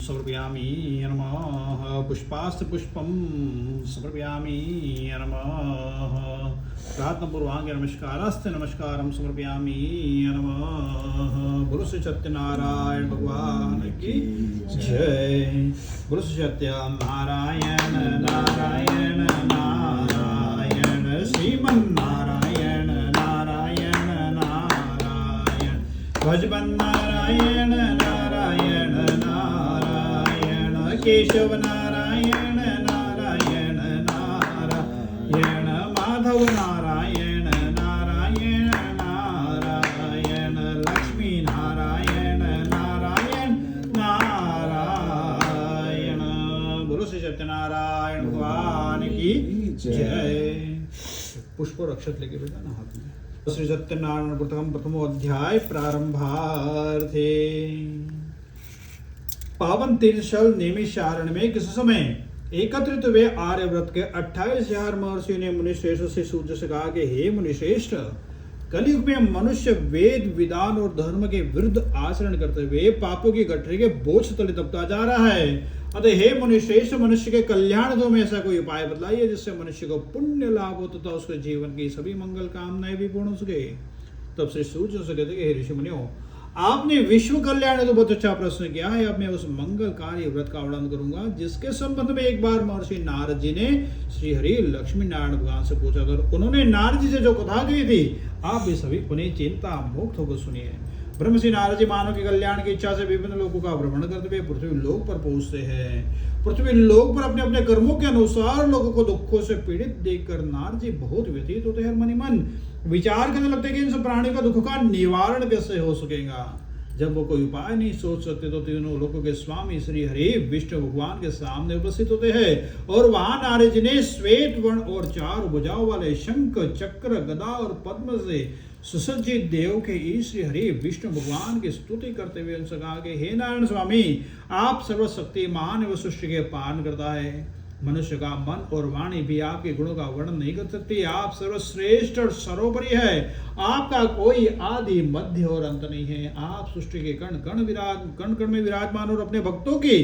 समर्पयामि नमः पुष्पास्त्र पुष्पं समर्पयामि नमः प्रार्थनापूर्वांग नमस्कारास्ते नमस्कारं समर्पयामि नमः। बोलो श्री सत्यनारायण भगवान की जय। बोलो श्री सत्यनारायण नारायण नारायण श्रीमन्नारायण नारायण नारायण भजबन नारायण नारायण नारायण केशव नारायण नारायण नारायण माधव नारायण नारायण नारायण लक्ष्मी नारायण नारायण नारायण। बोलो श्री सत्यनारायण भगवान की जय। पुष्प और अक्षत लेके बेटा ना हाथ में। श्री सत्यनारायण प्रथम अध्याय प्रारंभार्थे। पावन तीर्थस्थल नैमिषारण्य में किस समय एकत्रित हुए आर्यव्रत के 28,000 महर्षियों ने मुनिश्रेष्ठ से सूर्य से कहा कि हे मुनिश्रेष्ठ, कलयुग में मनुष्य वेद विधान और धर्म के विरुद्ध आचरण करते हुए पापों की गठरी के बोझ तले दबता जा रहा है। अतः हे मुनिश्रेष्ठ, मनुष्य के कल्याण दो में ऐसा कोई उपाय बतलाइए जिससे मनुष्य को पुण्य लाभ हो तथा उसके जीवन की सभी मंगल कामनाएं भी पूर्ण हो सके। तब श्री सूर्य से कहते हे ऋषि मुनियों, आपने विश्व कल्याण तो बहुत अच्छा प्रश्न किया है। अब मैं उस मंगलकारी व्रत का वर्णन करूंगा जिसके संबंध में एक बार महर्षि नारद जी ने श्री हरि लक्ष्मी नारायण भगवान से पूछा था। उन्होंने नारद जी से जो कथा कही थी आप भी सभी पुण्य चिंता मुक्त होकर सुनिए। ब्रह्मश्री नारद जी मानव के कल्याण की इच्छा से विभिन्न लोगों का भ्रमण करते हुए पृथ्वी लोक पर पहुंचते हैं। पृथ्वी लोक पर अपने अपने कर्मों के अनुसार लोगों को दुखों से पीड़ित देखकर नारद जी बहुत व्यतीत होते हैं। मन ही मन विचार करने लगते हैं कि इन सब प्राणियों का दुख का निवारण कैसे हो सकेगा। जब वो कोई उपाय नहीं सोच सकते तो तीनों लोकों के स्वामी श्री हरि विष्णु भगवान के सामने उपस्थित होते हैं और वहां नारद जी ने श्वेत वर्ण और 4 भुजाओं वाले शंख चक्र गदा और पद्म से सुसज्जित देव के श्री हरि विष्णु भगवान की स्तुति करते हुए उनसे कहा कि हे नारायण स्वामी, आप सर्वशक्तिमान एवं सृष्टि के पालन करता है। मनुष्य का मन और वाणी भी आपके गुणों का वर्णन नहीं कर सकती। आप सर्वश्रेष्ठ और सर्वोपरि है। आपका कोई आदि मध्य और अंत नहीं है। आप सृष्टि के कण कण में विराजमान और अपने भक्तों की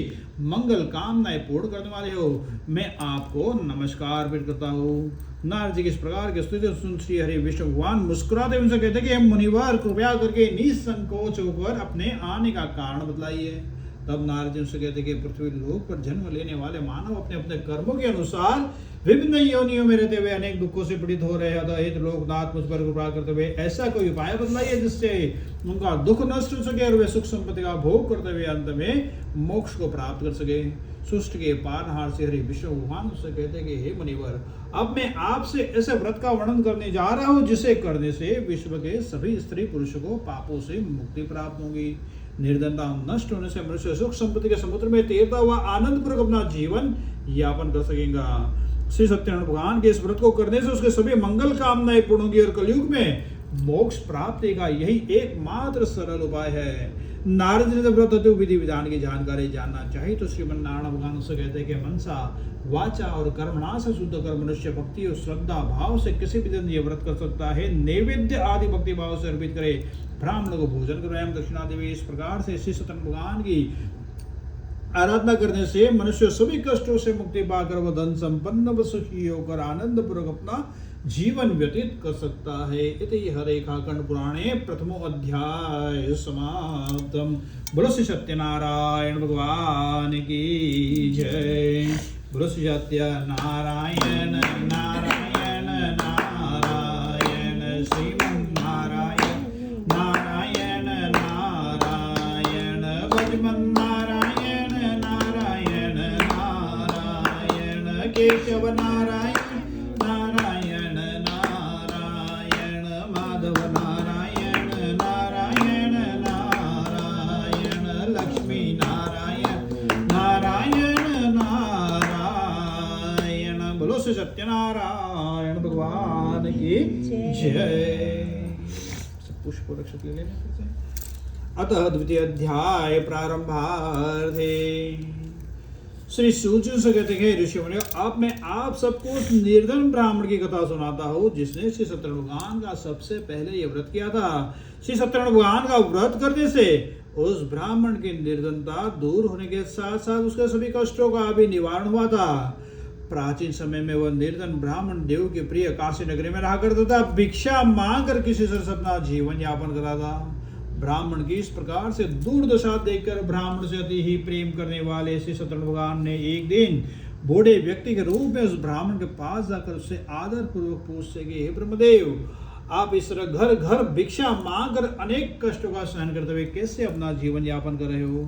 मंगल कामनाएं पूर्ण करने वाले हो। मैं आपको नमस्कार अर्पित करता हूँ। नारद जी की इस प्रकार की स्तुति सुन श्री हरि विष्णु भगवान मुस्कुराते उनसे कहते कि हम मुनिवर कृपया करके निसंकोच होकर अपने आने का कारण बतलाइए। तब नारद जी उनसे कहते कि पृथ्वी लोक पर जन्म लेने वाले मानव अपने अपने कर्मों के अनुसार विभिन्न योनियों में रहते हुए अनेक दुखों से पीड़ित हो रहे हैं। लोकनाथ मुझ पर कृपा करते हुए ऐसा कोई उपाय बतलाइए जिससे उनका दुख नष्ट हो सके और वे सुख संपत्ति का भोग करते हुए अंत में मोक्ष को प्राप्त कर सके। सृष्टि के पालनहार से हरि विष्णु भगवान उससे कहते कि हे मुनिवर, अब मैं आपसे ऐसे व्रत का वर्णन करने जा रहा हूँ जिसे करने से विश्व के सभी स्त्री पुरुषों को पापों से मुक्ति प्राप्त होगी। निर्धनता नष्ट होने से मनुष्य सुख संपत्ति के समुद्र में तैरता हुआ आनंद पूर्वक अपना जीवन यापन कर सकेगा। श्री सत्यनारायण भगवान के इस व्रत को करने से उसके सभी मंगल कामनाएं पूर्ण होंगी और कलयुग में मोक्ष प्राप्ति का यही एकमात्र सरल उपाय है। नारद जी ने व्रत विधि विधान की जानकारी जानना चाहिए तो श्रीमन नारायण भगवान से कहते हैं कि मनसा वाचा और कर्मणा से शुद्ध कर मनुष्य भक्ति और श्रद्धा भाव से किसी भी दिन ये व्रत कर सकता है। नैवेद्य आदि भक्ति भाव से अर्पित करे, ब्राह्मण को भोजन कराएं, दक्षिणा देवे। इस प्रकार से श्री सत्यनारायण भगवान की आराधना करने से मनुष्य सभी कष्टों से मुक्ति पाकर वह धन संपन्न व सुखी होकर आनंद पूर्वक अपना जीवन व्यतीत कर सकता है। इति हरेखाखंड पुराणे प्रथमो अध्याय समाप्तम। बोलो श्री सत्यनारायण भगवान की जय। बोलो श्री सत्यनारायण नारायण नारायण श्रीमन्नारायण नारायण नारायण भजमन नारायण नारायण नारायण केशव नारायण नारायण नारायण माधव नारायण नारायण नारायण लक्ष्मी नारायण नारायण नारायण। बोलो श्री सत्यनारायण भगवान की जय। पुष्प रक्षक ले लेना। अतः द्वितीय अध्याय प्रारंभार्थे। श्री सूर्य से कहते हैं ऋषि मुनियों, अब मैं आप सबको उस निर्धन ब्राह्मण की कथा सुनाता हूँ जिसने श्री सत्यनारायण भगवान का सबसे पहले यह व्रत किया था। श्री सत्यनारायण भगवान का व्रत करने से उस ब्राह्मण की निर्धनता दूर होने के साथ साथ उसके सभी कष्टों का भी निवारण हुआ था। प्राचीन समय में वह निर्धन ब्राह्मण देव की प्रिय काशी नगरी में रहा करता था। भिक्षा मांग कर किसी से अपना जीवन यापन करा था। ब्राह्मण की इस प्रकार से दुर्दशा देखकर ब्राह्मण से अति ही प्रेम करने वाले श्री सत्यनारायण भगवान ने एक दिन बूढ़े व्यक्ति के रूप में उस ब्राह्मण के पास जाकर उससे आदर पूर्वक पूछते कि हे ब्रह्मदेव, आप इस तरह घर घर भिक्षा मांग कर अनेक कष्टों का सहन करते हुए कैसे अपना जीवन यापन कर रहे हो?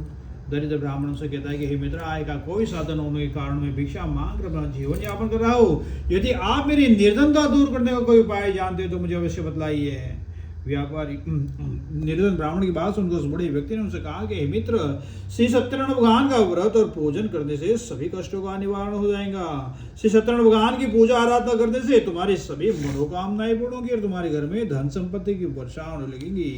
दरिद्र ब्राह्मण से कहता है कि हे मित्र, आय का कोई साधन होने के कारण मैं भिक्षा मांग कर अपना जीवन यापन कर रहा हूँ। यदि आप मेरी निर्धनता दूर करने का कोई उपाय जानते हो तो मुझे अवश्य बतलाइए। व्यापारी निर्धन ब्राह्मण की बात सुनकर उस बड़े व्यक्ति ने उनसे कहा कि हे मित्र, श्री सत्यनारायण भगवान का व्रत और पूजन करने से सभी कष्टों का निवारण हो जाएगा। श्री सत्यनारायण भगवान की पूजा आराधना करने से तुम्हारी सभी मनोकामनाएं पूर्ण होंगी और तुम्हारे घर में धन संपत्ति की वर्षा होने लगेगी।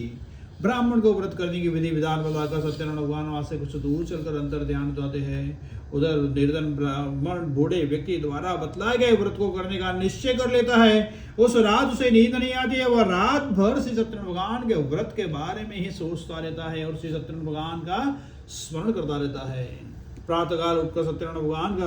ब्राह्मण को व्रत करने की विधि विधान बताकर सत्यनारायण भगवान वहां से कुछ दूर चलकर अंतर ध्यान जाते हैं। उधर निर्धन ब्राह्मण बूढ़े व्यक्ति द्वारा बतलाए गए व्रत को करने का निश्चय कर लेता है। उस रात उसे नींद नहीं आती है। वह रात भर श्री सत्यनारायण भगवान के व्रत के बारे में ही सोचता रहता है और श्री सत्यनारायण भगवान का स्मरण करता रहता है। प्रातःकाल उठकर सत्यनारायण भगवान का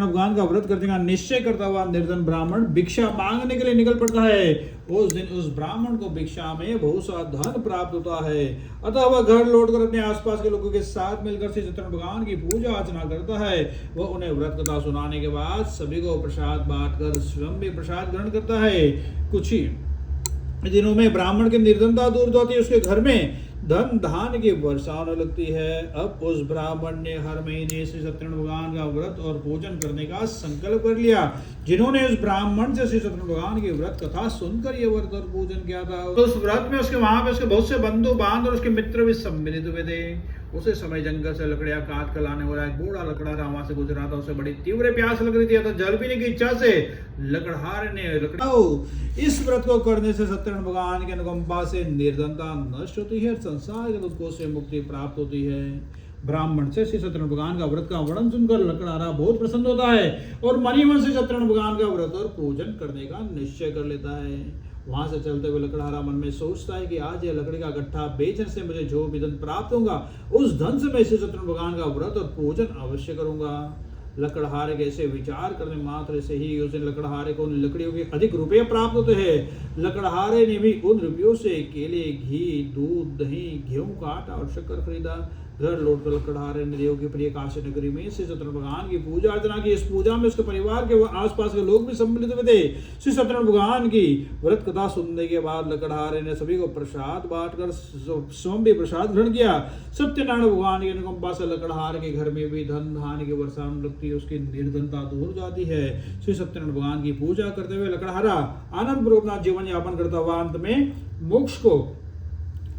भगवान का व्रत करने का निश्चय करता हुआ निर्धन ब्राह्मण भिक्षा मांगने के लिए निकल पड़ता है। उस दिन उस ब्राह्मण को भिक्षा में बहुत सा धन प्राप्त होता है। अतः वह घर लौटकर अपने आसपास के लोगों के साथ मिलकर श्री सत्यनारायण भगवान की पूजा अर्चना करता है। वह उन्हें व्रत कथा सुनाने के बाद सभी को प्रसाद बांटकर स्वयं भी प्रसाद ग्रहण करता है। कुछ ही दिनों में ब्राह्मण की निर्धनता दूर होती है। उसके घर में धन धान की वर्षा होने लगती है। अब उस ब्राह्मण ने हर महीने श्री सत्यनारायण भगवान का व्रत और पूजन करने का संकल्प कर लिया। जिन्होंने उस ब्राह्मण से श्री सत्यनारायण भगवान की व्रत कथा सुनकर ये व्रत और पूजन किया था, तो उस व्रत में उसके वहां पे उसके बहुत से बंधु बांध और उसके मित्र भी सम्मिलित हुए थे। उसे समय जंगल से लकड़ियां काट कर लाने वाला एक बूढ़ा लकड़हारा वहां से गुजरा था। उसे बड़ी तीव्र प्यास लग रही थी, तो जल पीने की इच्छा से लकड़हारे ने इस व्रत को करने से सत्यनारायण भगवान के अनुकंपा से निर्धनता नष्ट होती है, संसार के दुखों से मुक्ति प्राप्त होती है। ब्राह्मण से श्री सत्यनारायण भगवान का व्रत का वर्णन सुनकर लकड़हारा बहुत प्रसन्न होता है और मनी मन से सत्यनारायण भगवान का व्रत और पूजन करने का निश्चय कर लेता है। वहां से चलते हुए लकड़हारा मन में सोचता है कि आज यह लकड़ी का गट्ठा बेचने से मुझे जो भी धन प्राप्त होगा, उस धन से मैं श्री सत्यनारायण भगवान का व्रत और पूजन अवश्य करूंगा। लकड़हारे के ऐसे विचार करने मात्र से ही उस दिन लकड़हारे को उन लकड़ियों के अधिक रुपये प्राप्त होते हैं। लकड़हारे ने भी उन रुपयों से केले, घी, दूध, दही, गेहूं का आटा और शक्कर खरीदा। घर लौटकर लकड़हारे ने देव की प्रिय काशी नगरी में श्री सत्यनारायण भगवान की पूजा अर्चना की। इस पूजा में उसके परिवार के आसपास के लोग भी सम्मिलित हुए थे। श्री सत्यनारायण भगवान की व्रत कथा सुनने के बाद लकड़हारे ने सभी को प्रसाद बांटकर स्वयं भी प्रसाद ग्रहण किया। सत्यनारायण भगवान की अनुकंपा से लकड़हारे के घर में भी धन धान की वर्षा होने लगती है। उसकी निर्धनता दूर हो जाती है। श्री सत्यनारायण भगवान की पूजा करते हुए लकड़हारा आनंद पूर्वक अपना जीवन यापन करता हुआ अंत में मोक्ष को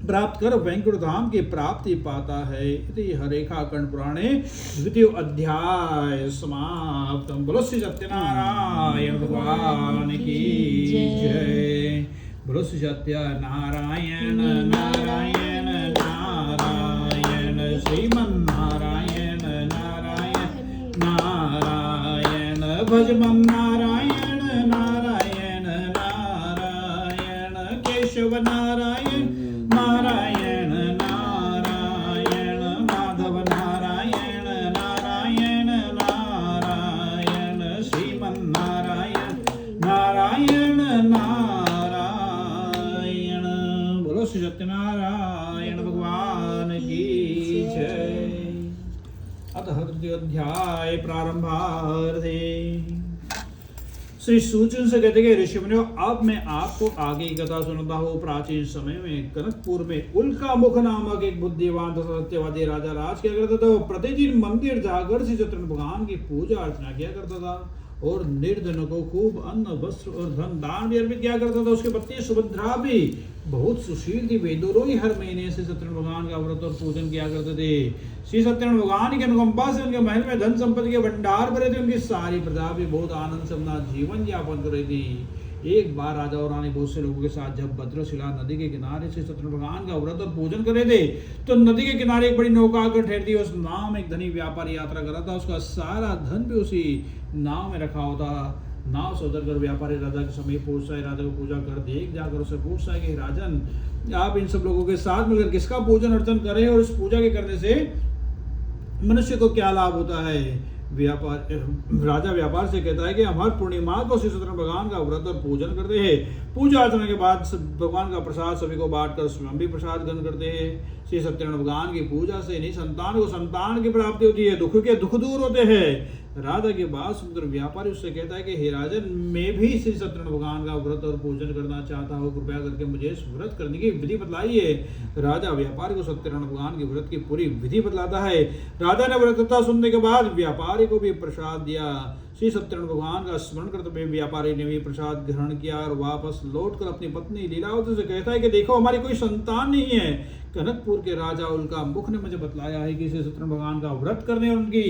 प्राप्त कर वैकुंठ धाम की प्राप्ति पाता है। इति हरेखाखंड पुराणे द्वितीय अध्याय समाप्तम। बोलो श्री सत्यनारायण भगवान की जय। बोलो श्री सत्यनारायण नारायण नारायण श्रीमन्नारायण नारायण नारायण भजमं नारायण नारायण नारायण केशव नारायण नारायण नारायण माधव नारायण नारायण नारायण श्रीमन्नारायण नारायण नारायण। बोलो श्री सत्यनारायण भगवान की जय। अतः तृतीय अध्याय प्रारंभार्थे। श्री सूचन से कहते हैं ऋषि मुनियों, अब मैं आपको आगे की कथा सुनाता हूँ। प्राचीन समय में कनकपुर में उल्का मुख नामक एक बुद्धिमान तथा सत्यवादी राजा राज किया करता था। वो प्रतिदिन मंदिर जाकर श्री सत्यनारायण भगवान की पूजा अर्चना किया करता था और निर्धनों को खूब अन्न वस्त्र और धन दान भी अर्पित किया करता था। उसकी पत्नी सुभद्रा भी बहुत सुशील थी। वे दोनों ही हर महीने से सत्यनारायण भगवान का व्रत और पूजन किया करते थे। श्री सत्यनारायण भगवान के अनुकंपा से उनके महल में धन संपत्ति के भंडार भरे थे। उनकी सारी प्रजा भी बहुत आनंद से अपना जीवन यापन कर रही थी। एक बार राजा और रानी बहुत से लोगों के साथ जब भद्रशिला नदी के किनारे से सत्यनारायण भगवान का व्रत और पूजन कर रहे थे, तो नदी के किनारे एक बड़ी नौका आकर ठहरती। उस नाव में एक धनी व्यापारी यात्रा कर रहा था। उसका सारा धन भी उसी नाव में रखा होता। नाव से उतर कर व्यापारी राजा के समीप पहुंचता है। राजा को पूजा कर देख जाकर उसे पूछता है कि राजन, आप इन सब लोगों के साथ मिलकर किसका पूजन अर्चन करें और इस पूजा के करने से मनुष्य को क्या लाभ होता है। राजा व्यापार से कहता है कि हम हर पूर्णिमा को श्री सत्यनारायण भगवान का व्रत और पूजन करते हैं। पूजा अर्चना के बाद भगवान का प्रसाद सभी को बांटकर स्वयं भी प्रसाद ग्रहण करते हैं। श्री सत्यनारायण भगवान की पूजा से निसंतान को संतान की प्राप्ति होती है, दुख के दुख दूर होते हैं। राजा की बात सुनकर व्यापारी उससे कहता है कि हे राजन, मैं भी श्री सत्यनारायण भगवान का व्रत और पूजन करना चाहता हूँ, कृपया करके मुझे इस व्रत करने की विधि बतलाइए। राजा व्यापारी को सत्यनारायण भगवान के व्रत की पूरी विधि बतलाता है। राजा ने व्रत कथा सुनने के बाद व्यापारी को भी प्रसाद दिया। श्री सत्यनारायण भगवान का स्मरण करते हुए व्यापारी ने भी प्रसाद ग्रहण किया और वापस लौटकर अपनी पत्नी लीलावती से कहता है कि देखो, हमारी कोई संतान नहीं है। कनकपुर के राजा उल्का मुख ने मुझे बतलाया है कि श्री सत्यनारायण भगवान का व्रत करने और उनकी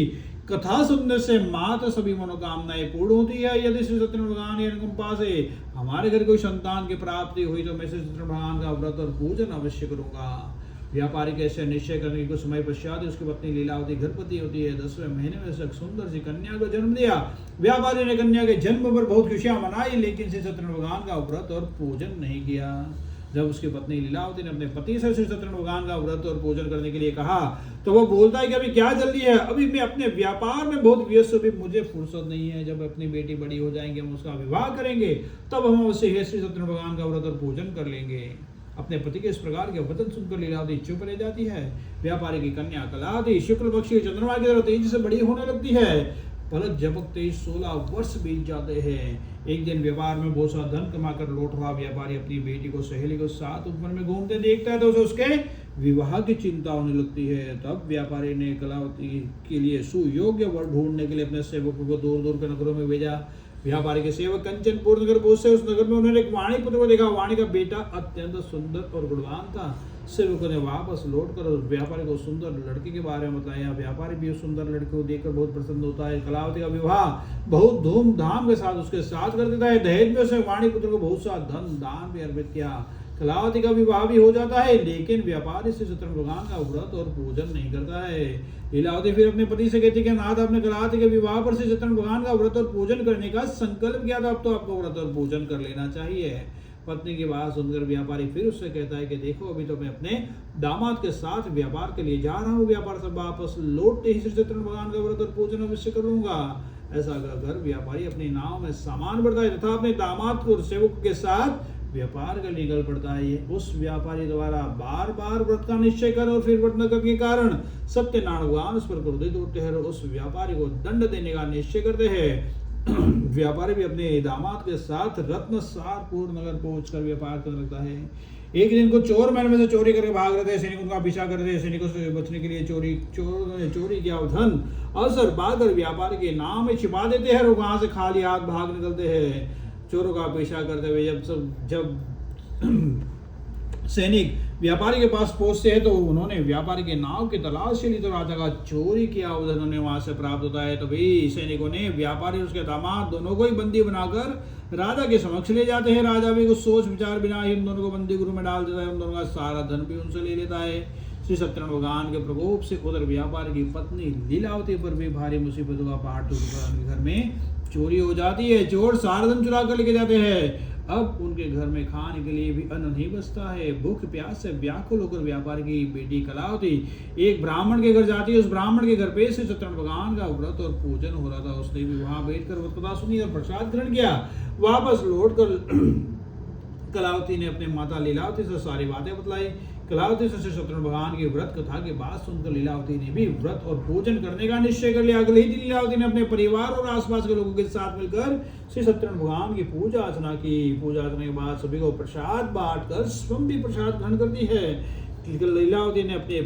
कथा सुनने से मात्र सभी मनोकामनाएं पूर्ण होती है। यदि श्री सत्यनारायण भगवान की अनुकंपा से हमारे घर कोई संतान की प्राप्ति हुई तो मैं श्री सत्यनारायण भगवान का व्रत और पूजन अवश्य करूंगा। व्यापारी के ऐसे निश्चय करने के कुछ समय पश्चात उसकी पत्नी लीलावती गर्भवती होती है। 10वें महीने में उसे एक सुंदर सी कन्या को जन्म दिया। व्यापारी ने कन्या के जन्म पर बहुत खुशियां मनाई, लेकिन श्री सत्यनारायण भगवान का व्रत और पूजन नहीं किया। जब उसकी पत्नी लीलावती ने अपने पति से श्री सत्यनारायण भगवान का व्रत और पूजन करने के लिए कहा तो वो बोलता है कि अभी क्या जल्दी है, अभी मैं अपने व्यापार में बहुत व्यस्त हूं, अभी मुझे फुर्सत नहीं है। जब अपनी बेटी बड़ी हो जाएंगे, हम उसका विवाह करेंगे, तब हम अवश्य श्री सत्यनारायण भगवान का व्रत और पूजन कर लेंगे। अपने पति के इस प्रकार के वचन सुनकर लीलावती चुप रह जाती है। व्यापारी की कन्या कलावती शुक्ल पक्ष के चंद्रमा की तरह तेजी से बड़ी होने लगती है। पलक झपकते ही 16 वर्ष बीत जाते हैं। एक दिन व्यापार में बहुत सा धन कमाकर लौट रहा व्यापारी अपनी बेटी को सहेली को साथ ऊपर में घूमते देखता है तो उसे उसके विवाह की चिंता होने लगती है। तब व्यापारी ने कलावती के लिए सुयोग्य वर ढूंढने के लिए अपने सेवकों को दूर दूर के नगरों में भेजा। व्यापारी के सेवक कंचनपुर नगर पहुंचे। उस नगर में उन्होंने एक वाणी पुत्र को देखा। वाणी का बेटा अत्यंत सुंदर और गुणवान था। सेवकों ने वापस लौटकर उस व्यापारी को सुंदर लड़के के बारे में बताया। व्यापारी भी उस सुंदर लड़के को देखकर बहुत प्रसन्न होता है। कलावती का विवाह बहुत धूमधाम के साथ उसके साथ कर देता है। दहेज में उसने वाणी पुत्र को बहुत सा धन दान भी अर्पित किया। कलावती का विवाह भी हो जाता है, लेकिन व्यापारी श्री सत्यनारायण भगवान का व्रत और पूजन नहीं करता है। लीलावती फिर अपने पति से कहती कि नाथ, आपने कलावती के विवाह पर श्री सत्यनारायण भगवान का व्रत और पूजन करने का संकल्प किया था, अब तो आपको व्रत और पूजन कर लेना चाहिए। पत्नी की बात सुनकर व्यापारी फिर उससे कहता है कि देखो, अभी तो मैं अपने दामाद के साथ व्यापार के लिए जा रहा हूँ, व्यापार से वापस लौटते ही श्री सत्यनारायण भगवान का व्रत और पूजन अवश्य करूंगा। ऐसा कहकर व्यापारी अपनी नाव में सामान भरता है तथा अपने दामाद को सेवक के साथ व्यापार का निकल पड़ता है। उस व्यापारी द्वारा बार बार व्रत का निश्चय कर और फिर व्रत न करने के कारण सत्यनारायण भगवान उस पर क्रोधित होते हैं और उस व्यापारी को दंड देने का निश्चय करते हैं। व्यापारी भी अपने दामाद के साथ रत्नसारपुर नगर पहुंचकर व्यापार करने लगता है। एक दिन को चोर महल में से चोरी करके भाग रहे थे। सैनिक उनका पीछा कर रहे थे। सैनिकों से बचने के लिए चोरी किया धन अवसर पाकर व्यापारी के नाम में छिपा देते हैं और वहां से खाली हाथ भाग निकलते हैं। चोरों का पीछा करते हुए जब सैनिक व्यापारी के पास पहुंचते हैं तो उन्होंने व्यापारी के नाव की तलाश ली तो राजा का चोरी किया उधर उन्हें वहां से प्राप्त होता है। तभी सैनिकों ने व्यापारी और उसके दामाद दोनों को ही बंदी बनाकर राजा के समक्ष ले जाते हैं। राजा भी कुछ सोच विचार बिना ही उन दोनों को बंदी गृह में डाल देता है। उन दोनों का सारा धन भी उनसे ले लेता है। श्री सत्यनारायण भगवान के प्रकोप से उधर व्यापारी की पत्नी लीलावती पर भी भारी मुसीबतों का पहाड़ टूटकर उनके घर में चोरी हो जाती है। चोर सारा धन चुरा कर लेके जाते हैं। अब उनके घर में खाने के लिए भी अन्न नहीं बचता है। भूख प्यास से व्याकुल होकर व्यापारी की बेटी कलावती एक ब्राह्मण के घर जाती है। उस ब्राह्मण के घर पे श्री सत्यनारायण भगवान का व्रत और पूजन हो रहा था। उसने भी वहां बैठकर व्रत कथा सुनी और प्रसाद ग्रहण किया। वापस लौटकर कलावती ने अपने माता लीलावती से सारी बातें बतलाई। कलावती से श्री सत्यनारायण भगवान की व्रत कथा की बात सुनकर लीलावती ने भी व्रत और पूजन करने का निश्चय कर लिया। अगले ही दिन लीलावती ने अपने परिवार और आसपास के लोगों के साथ मिलकर श्री सत्यनारायण भगवान की पूजा अर्चना की। पूजा करने के बाद सभी को प्रसाद बांटकर स्वयं भी प्रसाद ग्रहण करती है। लीलावती ने अपने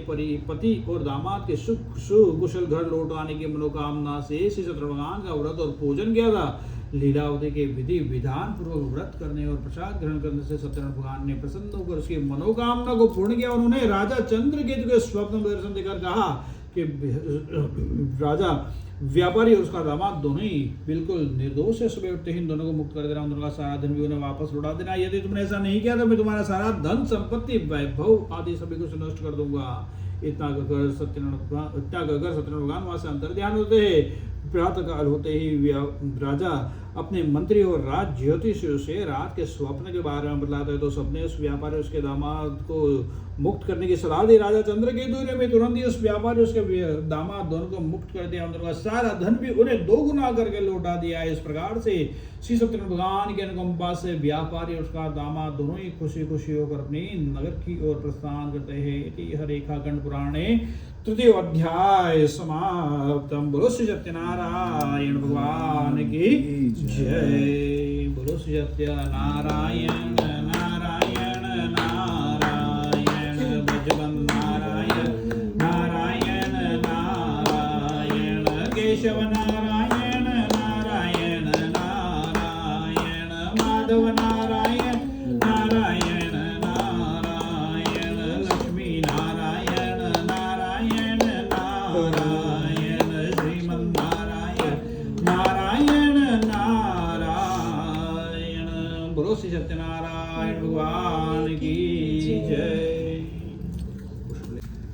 पति और दामाद के सुकुशल घर लौट आने की मनोकामना से श्री सत्यनारायण भगवान का व्रत और पूजन किया था। लीलावती के विधि विधान पूर्वक व्रत करने और प्रसाद ग्रहण करने से सत्यनारायण भगवान ने प्रसन्न होकर उसकी मनोकामना को पूर्ण किया। उन्होंने राजा चंद्रकेतु के स्वप्न में दर्शन देकर कहा कि राजा व्यापारी और उसका दामाद दोनों ही बिल्कुल निर्दोष है। सुबह उठते ही इन दोनों को मुक्त कर देना, उन दोनों का सारा धन भी उन्हें वापस लौटा देना। यदि तुमने ऐसा नहीं किया तो मैं तुम्हारा सारा धन संपत्ति वैभव आदि सभी कुछ नष्ट कर दूंगा। इतना कहकर सत्यनारायण भगवान वहां से अंतर ध्यान होते हैं। प्रातः काल होते ही राजा अपने मंत्री और राज ज्योतिषियों से रात के स्वप्न के बारे में बतलाता है। तो सबने उस व्यापारी उसके दामाद को मुक्त करने की सलाह दी। राजा चंद्रकेतु ने भी तुरंत ही उस व्यापारी उसके दामाद दोनों को मुक्त कर दिया। उनका सारा धन भी उन्हें दोगुना करके लौटा दिया। इस प्रकार से श्री सत्यनारायण भगवान के अनुकंपा से व्यापारी और उसका दामाद दोनों ही खुशी खुशी होकर अपनी नगर की ओर प्रस्थान करते हैं। इति हरेखाखंड पुराणे तृतीय अध्याय समाप्तम। बोलो श्री सत्यनारायण भगवान की जय। बोलो श्री सत्यनारायण नारायण नारायण भजवन नारायण नारायण नारायण केशव नारायण नारायण नारायण माधव नारायण नारायण नारायण लक्ष्मी नारायण नारायण नारायण श्रीमन नारायण नारायण नारायण। बोलो श्री सत्यनारायण भगवान की जय।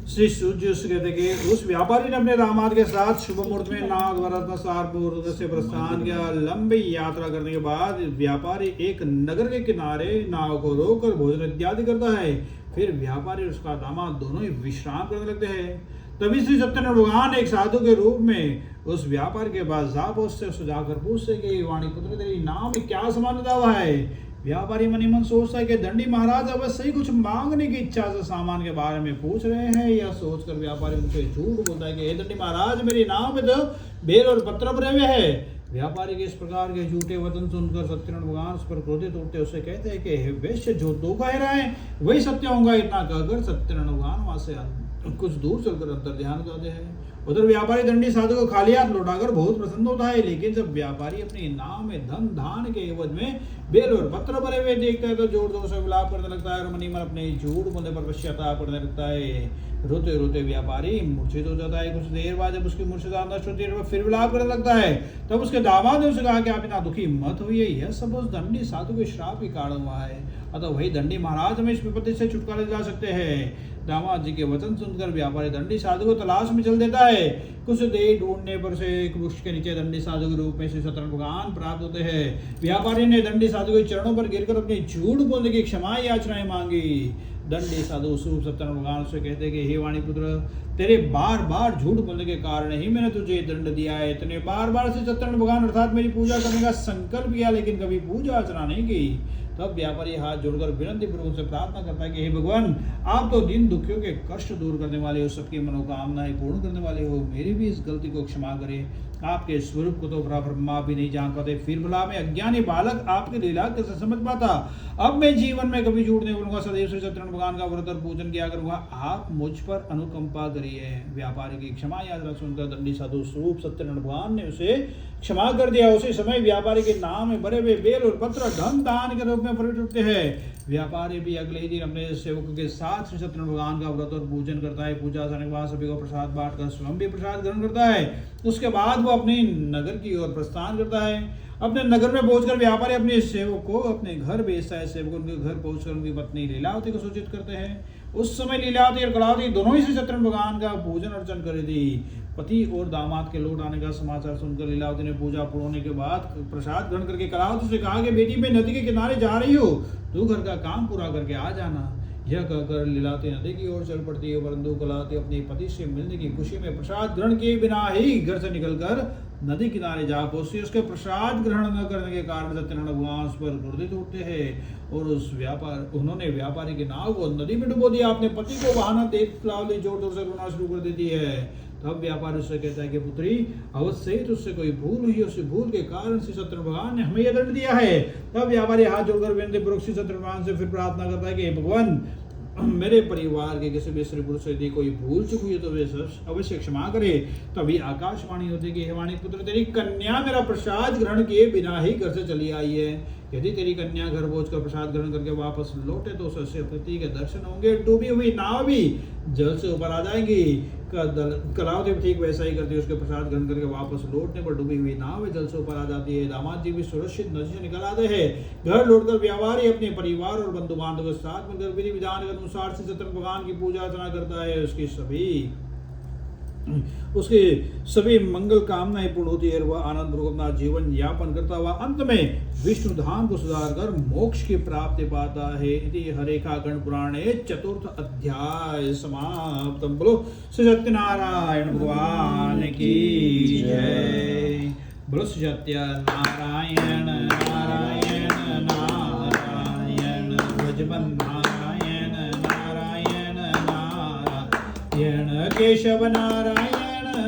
श्री सूर्य कहते कि उस व्यापारी ने अपने दामाद के साथ शुभ मुहूर्त में नागवरत्न सारपुर से प्रस्थान किया। लंबी यात्रा करने के बाद व्यापारी एक नगर के किनारे नाव को रोककर भोजन इत्यादि करता है। फिर व्यापारी और उसका दामाद दोनों ही विश्राम करने लगते हैं। तभी श्री सत्यनारायण भगवान एक साधु के रूप में उस व्यापारी के पास जा पहुंचते, उससे जाकर पूछते कि वाणी पुत्र तेरी नाम में क्या समानता हुआ है। व्यापारी मनी मन सोचता है कि दंडी महाराज अवश्य ही कुछ मांगने की इच्छा से सामान के बारे में पूछ रहे हैं। यह सोचकर व्यापारी उनसे झूठ बोलता है कि हे दंडी महाराज, मेरी नाव में तो बेल और पत्र भरे हुए है। व्यापारी के इस प्रकार के झूठे वचन सुनकर सत्यनारायण भगवान उस पर क्रोधित होते उसे कहते हैं कि हे वैश्य, जो दो कह रहा है वही सत्य होगा। इतना कहकर सत्यनारायण भगवान वहां से कुछ दूर चलकर अंतर ध्यान जाते हैं। उधर व्यापारी दंडी साधु को खाली हाथ लौटाकर बहुत प्रसन्न होता है। लेकिन जब व्यापारी अपनी नाव में धन धान के एवज में बेल और पत्र भरे हुए देखता है तो जोर जोर से विलाप करने लगता है और मनी मन अपने झूठ बोलने पर पश्चाताप करने लगता है। रोते रोते व्यापारी मूर्छित हो जाता है। कुछ देर बाद जब उसकी मूर्छिता नष्ट होती है फिर विलाप करने लगता है। तब उसके दामाद ने उसे कहा कि आप इतना दुखी मत होइए, यह सब उस दंडी साधु के श्राप के कारण हुआ है। अतः वही दंडी महाराज हमें इस विपत्ति से छुटकारा दिला सकते हैं। दामाद जी के वचन सुनकर व्यापारी दंडी साधु को तलाश में चल देता है। कुछ देर ढूंढने पर से एक वृक्ष के नीचे दंडी साधु के रूप में श्री सत्यनारायण भगवान प्राप्त होते हैं। व्यापारी ने दंडी साधु के चरणों पर गिरकर अपनी झूठ बोलने की क्षमा याचनाएं मांगी। दंडी साधु स्वरूप सत्यनारायण भगवान से कहते कि हे वाणी पुत्र, तेरे बार बार झूठ बोलने के कारण ही मैंने तुझे दंड दिया है। तूने बार बार से सत्यनारायण भगवान अर्थात मेरी पूजा करने का संकल्प किया लेकिन कभी पूजा अर्चना नहीं की। तब व्यापारी हाथ जोड़कर विनती पूर्वक उनसे प्रार्थना करता है कि हे भगवान, आप तो दीन दुखियों के कष्ट दूर करने वाले हो, सबकी मनोकामनाएं पूर्ण करने वाले हो। मेरी भी इस गलती को क्षमा करें। आपके स्वरूप को तो ब्रह्मा भी नहीं जान पाते, फिर भला मैं अज्ञानी बालक आपकी लीला कैसे समझ पाता। अब मैं जीवन में कभी झूठ नहीं बोलूंगा, सदैव श्री सत्यनारायण भगवान का व्रत और पूजन किया करूंगा। आप मुझ पर अनुकंपा करिए। व्यापारी की क्षमा यात्रा सुनकर दंडी साधु स्वरूप सत्यनारायण भगवान ने उसे क्षमा कर दिया। उसी समय व्यापारी के नाम में भरे हुए बेल और पत्र धन दान के रूप में प्रकट होते हैं। व्यापारी भी अगले ही दिन अपने सेवकों के साथ श्री सत्यनारायण भगवान का व्रत और पूजन करता है। पूजा करने के बाद सभी को प्रसाद बांटकर स्वयं भी प्रसाद ग्रहण करता है। उसके बाद वो अपने नगर की ओर प्रस्थान करता है। अपने नगर में पहुंचकर व्यापारी अपने सेवक को अपने घर भेजता है। सेवक उनके घर पहुंचकर उनकी पत्नी लीलावती को सूचित करते हैं। उस समय लीलावती और कलावती दोनों ही श्री सत्यनारायण भगवान का पूजन अर्चन कर दी। पति और दामाद के लौट आने का समाचार सुनकर लीलावती ने पूजा पूर्ण होने के बाद प्रसाद ग्रहण करके कलावती से कहा कि बेटी, मैं नदी के किनारे जा रही हूँ, तू घर का काम पूरा करके आ जाना। यह कहकर लीलावती नदी की ओर चल पड़ती है। परंतु कलावती अपने पति से मिलने की खुशी में प्रसाद ग्रहण किए बिना ही घर से निकलकर नदी किनारे जा पहुंचती। उसके प्रसाद ग्रहण न करने के कारण सत्यनारायण भगवान उस पर क्रोधित होते हैं और उन्होंने व्यापारी की नाव को नदी में डुबो दिया। अपने पति को वहां देख कलावती जोर जोर से रोना शुरू कर देती है। तब व्यापारी उससे कहता है कि पुत्री, अवश्य ही तुझसे कोई भूल हुई, उस भूल के कारण श्री सत्यनारायण भगवान ने हमें यह दंड दिया है। तब व्यापारी हाथ जोड़कर विनती पूर्वक श्री सत्यनारायण भगवान से फिर प्रार्थना करता है कि भगवान, मेरे परिवार के किसी भी स्त्री पुरुष से यदि कोई भूल चूक हुई तो वे अवश्य क्षमा करे। तभी आकाशवाणी होती है कि हे वाणी पुत्र, तेरी कन्या मेरा प्रसाद ग्रहण किए बिना ही घर से चली आई है। यदि तेरी कन्या घर पहुंचकर प्रसाद ग्रहण करके वापस लौटे तो उससे पति के दर्शन होंगे। डूबी हुई नाव भी जल से ऊपर आ जाएंगी। कलावती ठीक वैसा ही करती है। उसके प्रसाद ग्रहण करके वापस लौटने पर डूबी हुई नाव जल से ऊपर आ जाती है। दामाद जी भी सुरक्षित नदी से निकल आते हैं। घर लौटकर व्यापारी अपने परिवार और बंधु बांधव के साथ मिलकर विधि विधान के अनुसार श्री सत्यनारायण भगवान की पूजा अर्चना करता है। उसकी सभी उसके सभी मंगल कामनाएं पूर्ण होती है, वह आनंद पूर्वक अपना जीवन यापन करता हुआ अंत में विष्णु धाम को सुधार कर मोक्ष की प्राप्ति पाता है। इति हरेखाखंड पुराणे चतुर्थ अध्याय समाप्त। बोलो श्री सत्यनारायण भगवान की जय। बोलो श्री सत्यनारायण नारायण नारायण भजबन नारायण नारायण नारायण केशव नारायण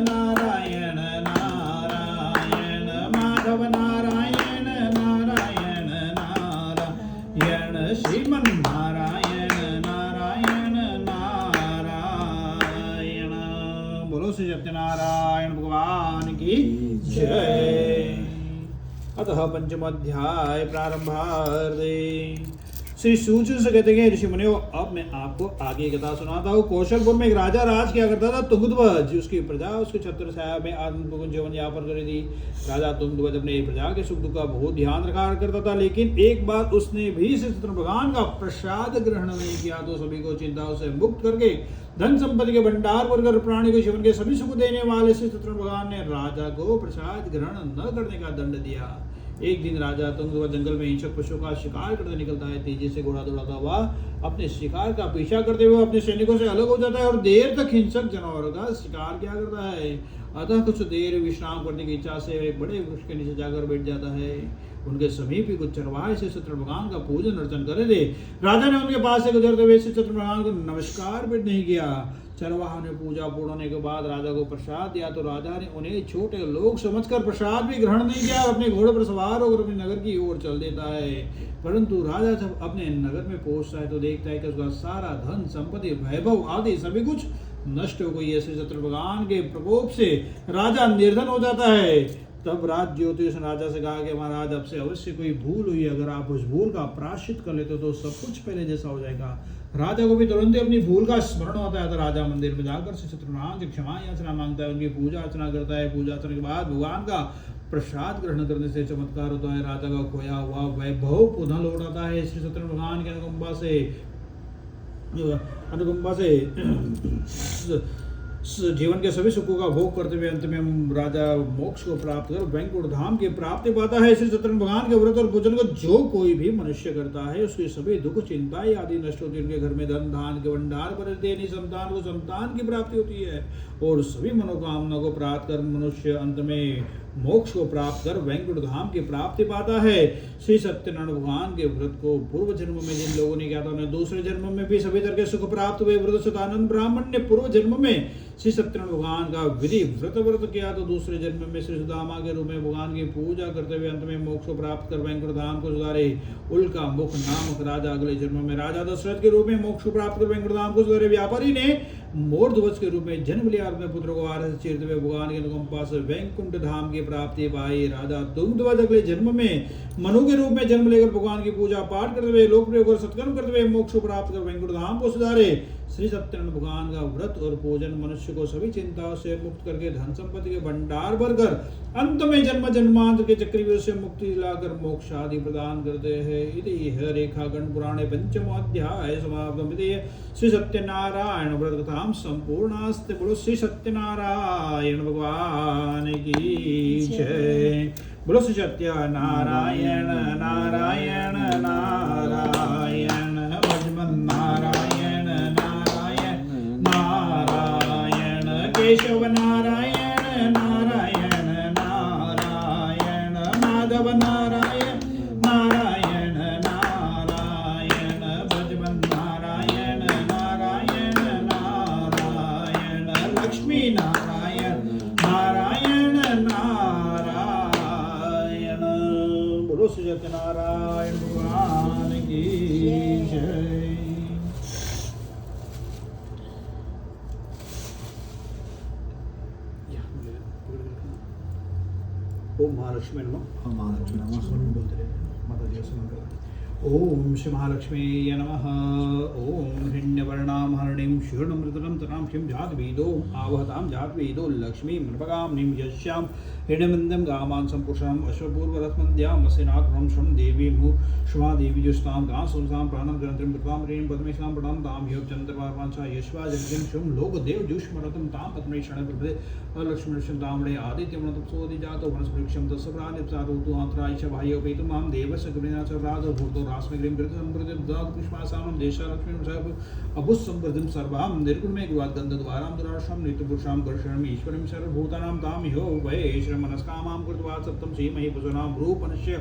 नारायण नारायण माधव नारायण नारायण नारायण श्रीमन नारायण नारायण नारायण। बोलो श्री सत्यनारायण भगवान की जय। अतः पंचमाध्याय प्रारंभार्थे। श्री सूर्य से कहते हैं ऋषि मुनियों, अब मैं आपको आगे कथा सुनाता हूँ। कौशलपुर में एक राजा राज किया करता था तुंगध्वज। उसकी प्रजा उसके छत्र छाया में आनंदपूर्ण जीवन यापन कर रही थी। राजा तुंगध्वज अपने प्रजा के सुख दुख का बहुत ध्यान रखा करता था, लेकिन एक बार उसने भी श्री सत्यनारायण भगवान का प्रसाद ग्रहण नहीं किया तो सभी को चिंताओं से मुक्त करके धन संपत्ति के भंडार भरकर प्राणी को जीवन के सभी सुख देने वाले श्री सत्यनारायण भगवान ने राजा को प्रसाद ग्रहण न करने का दंड दिया। एक दिन राजा तुंगध्वज जंगल में हिंसक पशुओं का शिकार करते निकलता है। तेजी से घोड़ा दौड़ाता हुआ अपने शिकार का पीछा करते हुए अपने सैनिकों से अलग हो जाता है और देर तक हिंसक जानवरों का शिकार किया करता है। अतः कुछ देर विश्राम करने की इच्छा से एक बड़े वृक्ष के नीचे जाकर बैठ जाता है। उनके समीप ही कुछ चरवाहे से सत्यनारायण भगवान का पूजन अर्चन कर रहे थे। राजा ने उनके पास से गुजरते हुए सत्यनारायण भगवान को नमस्कार भी नहीं किया। चरवाहा ने पूजा पूर्ण होने के बाद राजा को प्रसाद दिया तो राजा ने उन्हें छोटे लोग समझकर प्रसाद भी ग्रहण नहीं किया, अपने घोड़े पर सवार होकर अपने नगर की ओर चल देता है। परंतु राजा जब अपने नगर में पहुंचता है तो देखता है कि उसका सारा धन संपत्ति वैभव आदि सभी कुछ नष्ट हो गई है। श्री सत्यनारायण भगवान के प्रकोप से राजा निर्धन हो जाता है। तब राज ज्योतिष राजा से कहा कि महाराज, अब से अवश्य कोई भूल हुई, अगर आप उस भूल का प्रायश्चित कर लेते तो सब कुछ पहले जैसा हो जाएगा। राजा को भी तुरंत अपनी भूल का स्मरण होता है तो राजा मंदिर में जाकर श्री सत्यनारायण से क्षमा याचना मांगता है, उनकी पूजा अर्चना करता है। पूजा अर्चना के बाद भगवान का प्रसाद ग्रहण करने से चमत्कार होता है। राजा का खोया हुआ वैभव पुनः लौट आता है। श्री सत्यनारायण भगवान की अनुकंपा से जीवन के सभी सुखों का भोग करते हुए अंत में राजा मोक्ष को प्राप्त कर वैकुंठ धाम की प्राप्ति पाता है। श्री सत्यनारायण भगवान के व्रत और पूजन को जो कोई भी मनुष्य करता है उसकी सभी दुख चिंताएं आदि नष्ट होती है। उनके घर में धन धान के भंडार भरते हैं, संतान को संतान की प्राप्ति होती है और सभी मनोकामना को प्राप्त कर मनुष्य अंत में मोक्ष को प्राप्त कर वैकुंठ धाम की प्राप्ति पाता है। श्री सत्यनारायण भगवान के व्रत को पूर्व जन्म में जिन लोगों ने किया था उन्हें दूसरे जन्म में भी सभी तरह के सुख प्राप्त हुए। व्रत सतानंद ब्राह्मण ने पूर्व जन्म में श्री सत्यनारायण भगवान का विधि व्रत किया तो दूसरे जन्म में श्री सुदामा के रूप में भगवान की पूजा करते हुए अंत में मोक्ष को प्राप्त कर वैकुंठ धाम को सुधारे। उल्का मुख नामक राजा अगले जन्म में राजा दशरथ के रूप में मोक्ष को प्राप्त कर वैकुंठ धाम को सुधारे। व्यापारी ने मोरध्वज के रूप में जन्म लिया, अपने पुत्र को आरस चीरते हुए भगवान के अनुकंपा से वैकुंठ धाम की प्राप्ति पाई। राजा तुंगध्वज अगले जन्म में मनु के रूप में जन्म लेकर भगवान की पूजा पाठ करते हुए लोक प्रयोग और सत्कर्म करते हुए मोक्ष को प्राप्त कर वैकुंठ धाम को सुधारे। श्री सत्यनारायण भगवान का व्रत और पूजन मनुष्य को सभी चिंताओं से मुक्त करके धन संपत्ति के भंडार भरकर अंत में जन्म जन्मांतर के चक्रव्यूह से मुक्ति दिलाकर मोक्ष आदि प्रदान करते हैं। इति हरेखाखंड पुराणे पंचमाध्याय समाप्तम्। श्री सत्यनारायण व्रत कथाम संपूर्णास्ते। बोलो श्री सत्यनारायण भगवान की जय। बोलो श्री सत्यनारायण नारायण नारायण भजमन नारायण नारायण नारायण केशव नारायण नारायण नारायण माधव नारायण नारायण नारायण भजमन नारायण नारायण नारायण लक्ष्मी नारायण नारायण नारायण। बोलो श्री सत्यनारायण भगवान की जय। ओम महालक्ष्मी नमः। ओम महालक्ष्मी नमः। बोलते रहे माता जी सुन कर। ओम श्री महालक्ष्मी नमः। ओम हिरण्यवर्णां हरणीं शीर्णमृतनं तरां शिं जातवेदो आवहतां जातवेदो लक्ष्मी मृपगां निं यस्यां हिरण्यमन्दं गामान् सम्पुषाम् अश्वपूर्वरत्मन्द्यामसिनाक्रं श्रम देवी मुष्मा देवी जुष्टां गां सुरसां प्राणं ग्रन्थिं कृतां ह्रीं पद्मेशां प्रणां तां ह्यों चन्द्रपार्वांसा यश्वा जगदिं शुं लोकदेव जुष्मरतं तां पद्मेशण प्रभृते अलक्ष्मीर्षं तामणे आदित्यमनतं सोदि जातो वनस्पृक्षं तस्सप्रानिप्सातो तु आन्त्रायश बाह्योपेतु मां देवस्य गृणा च राजो भूतो रास्मिग्रीं कृतसम्प्रतिं दातु पुष्पासानं देशालक्ष्मीं साप अभुस्सम्प्रतिं सर्वां निर्गुणमे गुवाद्गन्धद्वारां दुराशां नित्यपुरुषां कर्षणम् ईश्वरीं सर्वभूतानां तां ह्यो वै श्रीमनस्कामां कृत्वा सप्तं श्रीमहि पुसनां रूपनश्य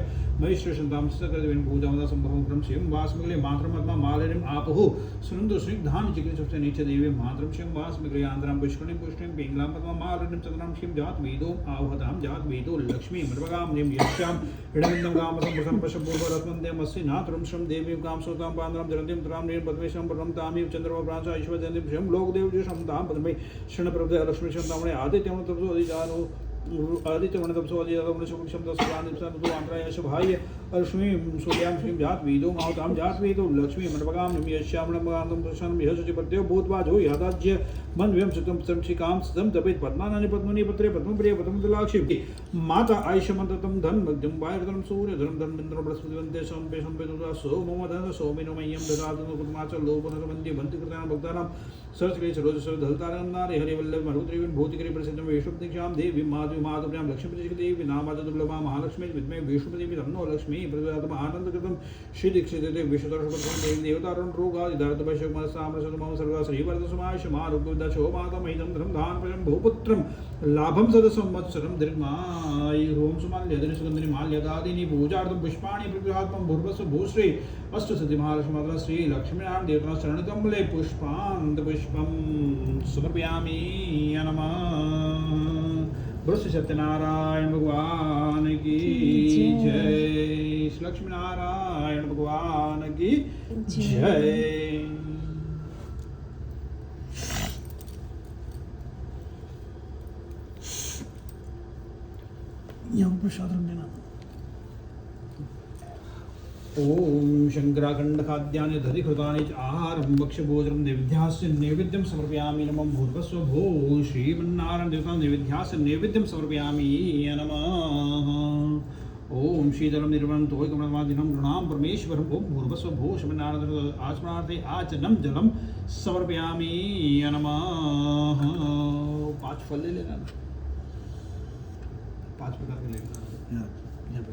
महिश्रेषन्तां सकलदेवेन पूजामदा सम्भवं शिवं वास्मिग्ले मातरमत्मा मालिनीम् आपुः सुनन्दो स्निग्धानि चिकित्सप्स्य नीचदेवी मातरं शिवं वास्मिग्ले आन्द्रां पुष्करणीं पुष्टिं पिङ्गलां पद्मा मालिनीं चन्द्रां शिवं जातवेदो आवहतां जातवेदो लक्ष्मी मृगगां निं यस्यां हिडमिन्दं गामसं प्रसम्पशपूर्वरत्मन्देमस्ति नातरं श्रम देवीं गां सुतां पान्द्रां जरन्तीं तरां नीं पद्मेशं परं तामिव चन्द्रमप्रांसा ईश्वरजन्तीं शिवं लोकदेवजुषं तां पद्मै क्षणप्रभृते लक्ष्मीशं तामणे आदित्यं तपसो अधिजानो आदित्यमणतपसो अधिजातमणिशुभक्षं तस्वानिप्सातो आन्त्रायश बाह्य लक्ष्मीं सूर्यां श्रीं जातवेदो आवतां जातवेदो लक्ष्मी मृपगां निं यस्यामणमगान्तं पुरुषं यशचिपत्यो भूत्वाजो यादाज्य मन्व्यं सुतं संशिकां सदं तपेत् पद्मानानि पद्मनि पत्रे पद्मप्रिय पद्मदलाक्षि माता आयुष्यमन्ततं धन्मग्धं वायुर्धनं सूर्यधनं धन्मिन्द्रं बृहस्पतिवन्ते सोमपे संपेतुदा सोमो धन सोमिनो मह्यं ददातु कुर्माच लोभनवन्ति वन्ति कृतानां भक्तानां सरस्वती सरोजस्व धलतारं नारे हरिवल्लभ मरुत्रिविन् भूतिकरी प्रसिद्धं वैष्णवदीक्षां देवी माधवी माधुर्यां लक्ष्मीदेवी नामादुर्लभा महालक्ष्मी विद्महे विष्णुदेवी तन्नो लक्ष्मी प्रचोदयात् आनन्दकृतं श्री दीक्षिते विश्वतर्षपत्रं देवी देवतारुण रोगादिदार्तभैषकमनसामरसमं सर्वा श्रीवरदसमाश मारुग्दशो मातमहितं धनं धानपजं भूपुत्रं लाभं सदसंवत्सरं दीर्घमायुः सुमाल्यधनि सुगन्धिनि माल्यदादीनि पूजार्थं पुष्पाणि प्रगृहात्मं भूर्भस्व भूश्री अष्टसति महालक्ष्मी श्री लक्ष्मीनारायण देवता शरणकमले पुष्पान्तपुष्पं समर्पयामि नमः। बोलो श्री सत्यनारायण भगवान की जय। श्री लक्ष्मी नारायण भगवान की जय। यहाँ प्रसाद रख देना। ओम शंकराखंड खाद्यानि दधिकृतानि च आहारं भक्ष्यभोजनं नैवेद्यास्य नैवेद्यं समर्पयामि नमः। भूर्भस्व भो श्रीमन्नारायण देवता नैवेद्यास्य नैवेद्यं समर्पयामि नमः। ओम शीतलं निर्मलं तोयकमलमादिनं गृणां परमेश्वरं ओम भूर्भस्व भो श्रीमन्नारायण आचमनार्थे आचनं जलं समर्पयामि नमः। 5 फल ले लेना, 5 प्रकार के लेना। यहाँ पे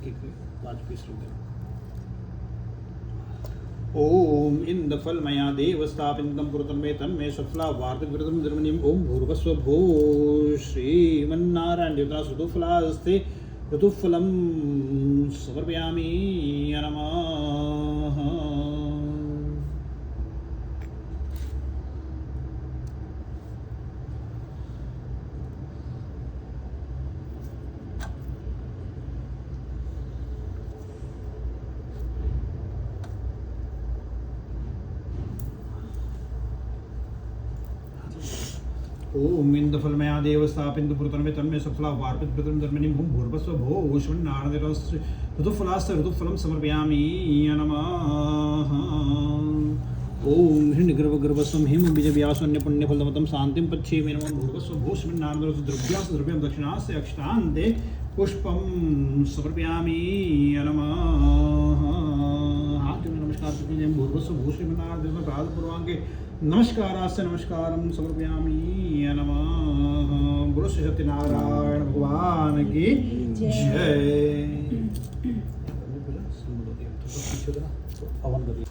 एक 5 पीस रख देना। ओम इंदफल मया देव स्थापितं पुरतन में तन्मे सफला वार्तिकृतं धर्मनिम ओम भूर्भस्व भो श्रीमन्नारायण देवता सुतुफलास्ते ऋतुफलं समर्पयामि नमः। ओम इंदफलमया देव स्थापितं पुरतन में तन्मे सफला वार्पितकृतं धर्मनिम ओम भूर्भस्व भो श्रीमन्नारायण ऋतुफलास्ते ऋतुफलं समर्पयामि नमः। ओम हिरण्यगर्भगर्भस्वं हिम बीजव्यासन्य पुण्यफलदमतं शान्तिं पच्छेमि नमः। भूर्भस्व भो श्रीमन्नारायण द्रव्यास्य द्रव्यं दक्षिणास्य अक्षतान्ते पुष्पं समर्पयामि नमः। हाथ में नमस्कार करते हैं। भूर्भस्व भो श्रीमन्नारायण प्रातःपूर्वांगे नमस्कारास्य नमस्कारं समर्पयामि नमः। बोलो श्री सत्यनारायण भगवान की जय। हवन कर दिया।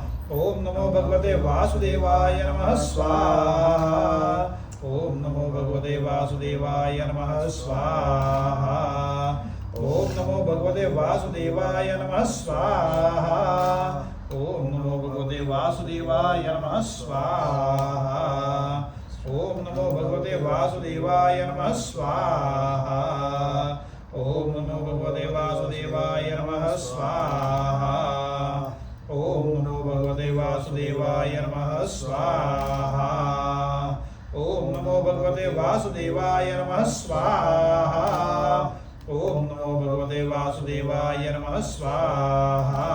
भगवते वासुदेवाय नमः स्वाहा। ओम नमो भगवते वासुदेवाय नमः स्वाहा। ओम नमो भगवते वासुदेवाय नमः स्वाहा। ओम नमो भगवते वासुदेवाय नमः स्वाहा। ओम नमो भगवते वासुदेवाय नमः स्वाहा। ओम नमो भगवते वासुदेवाय नमः स्वाहा। ओम नमो भगवते वासुदेवाय नमः स्वाहा। ओम नमो भगवते वासुदेवाय नमः स्वाहा। ओम नमो भगवते वासुदेवाय नमः स्वाहा।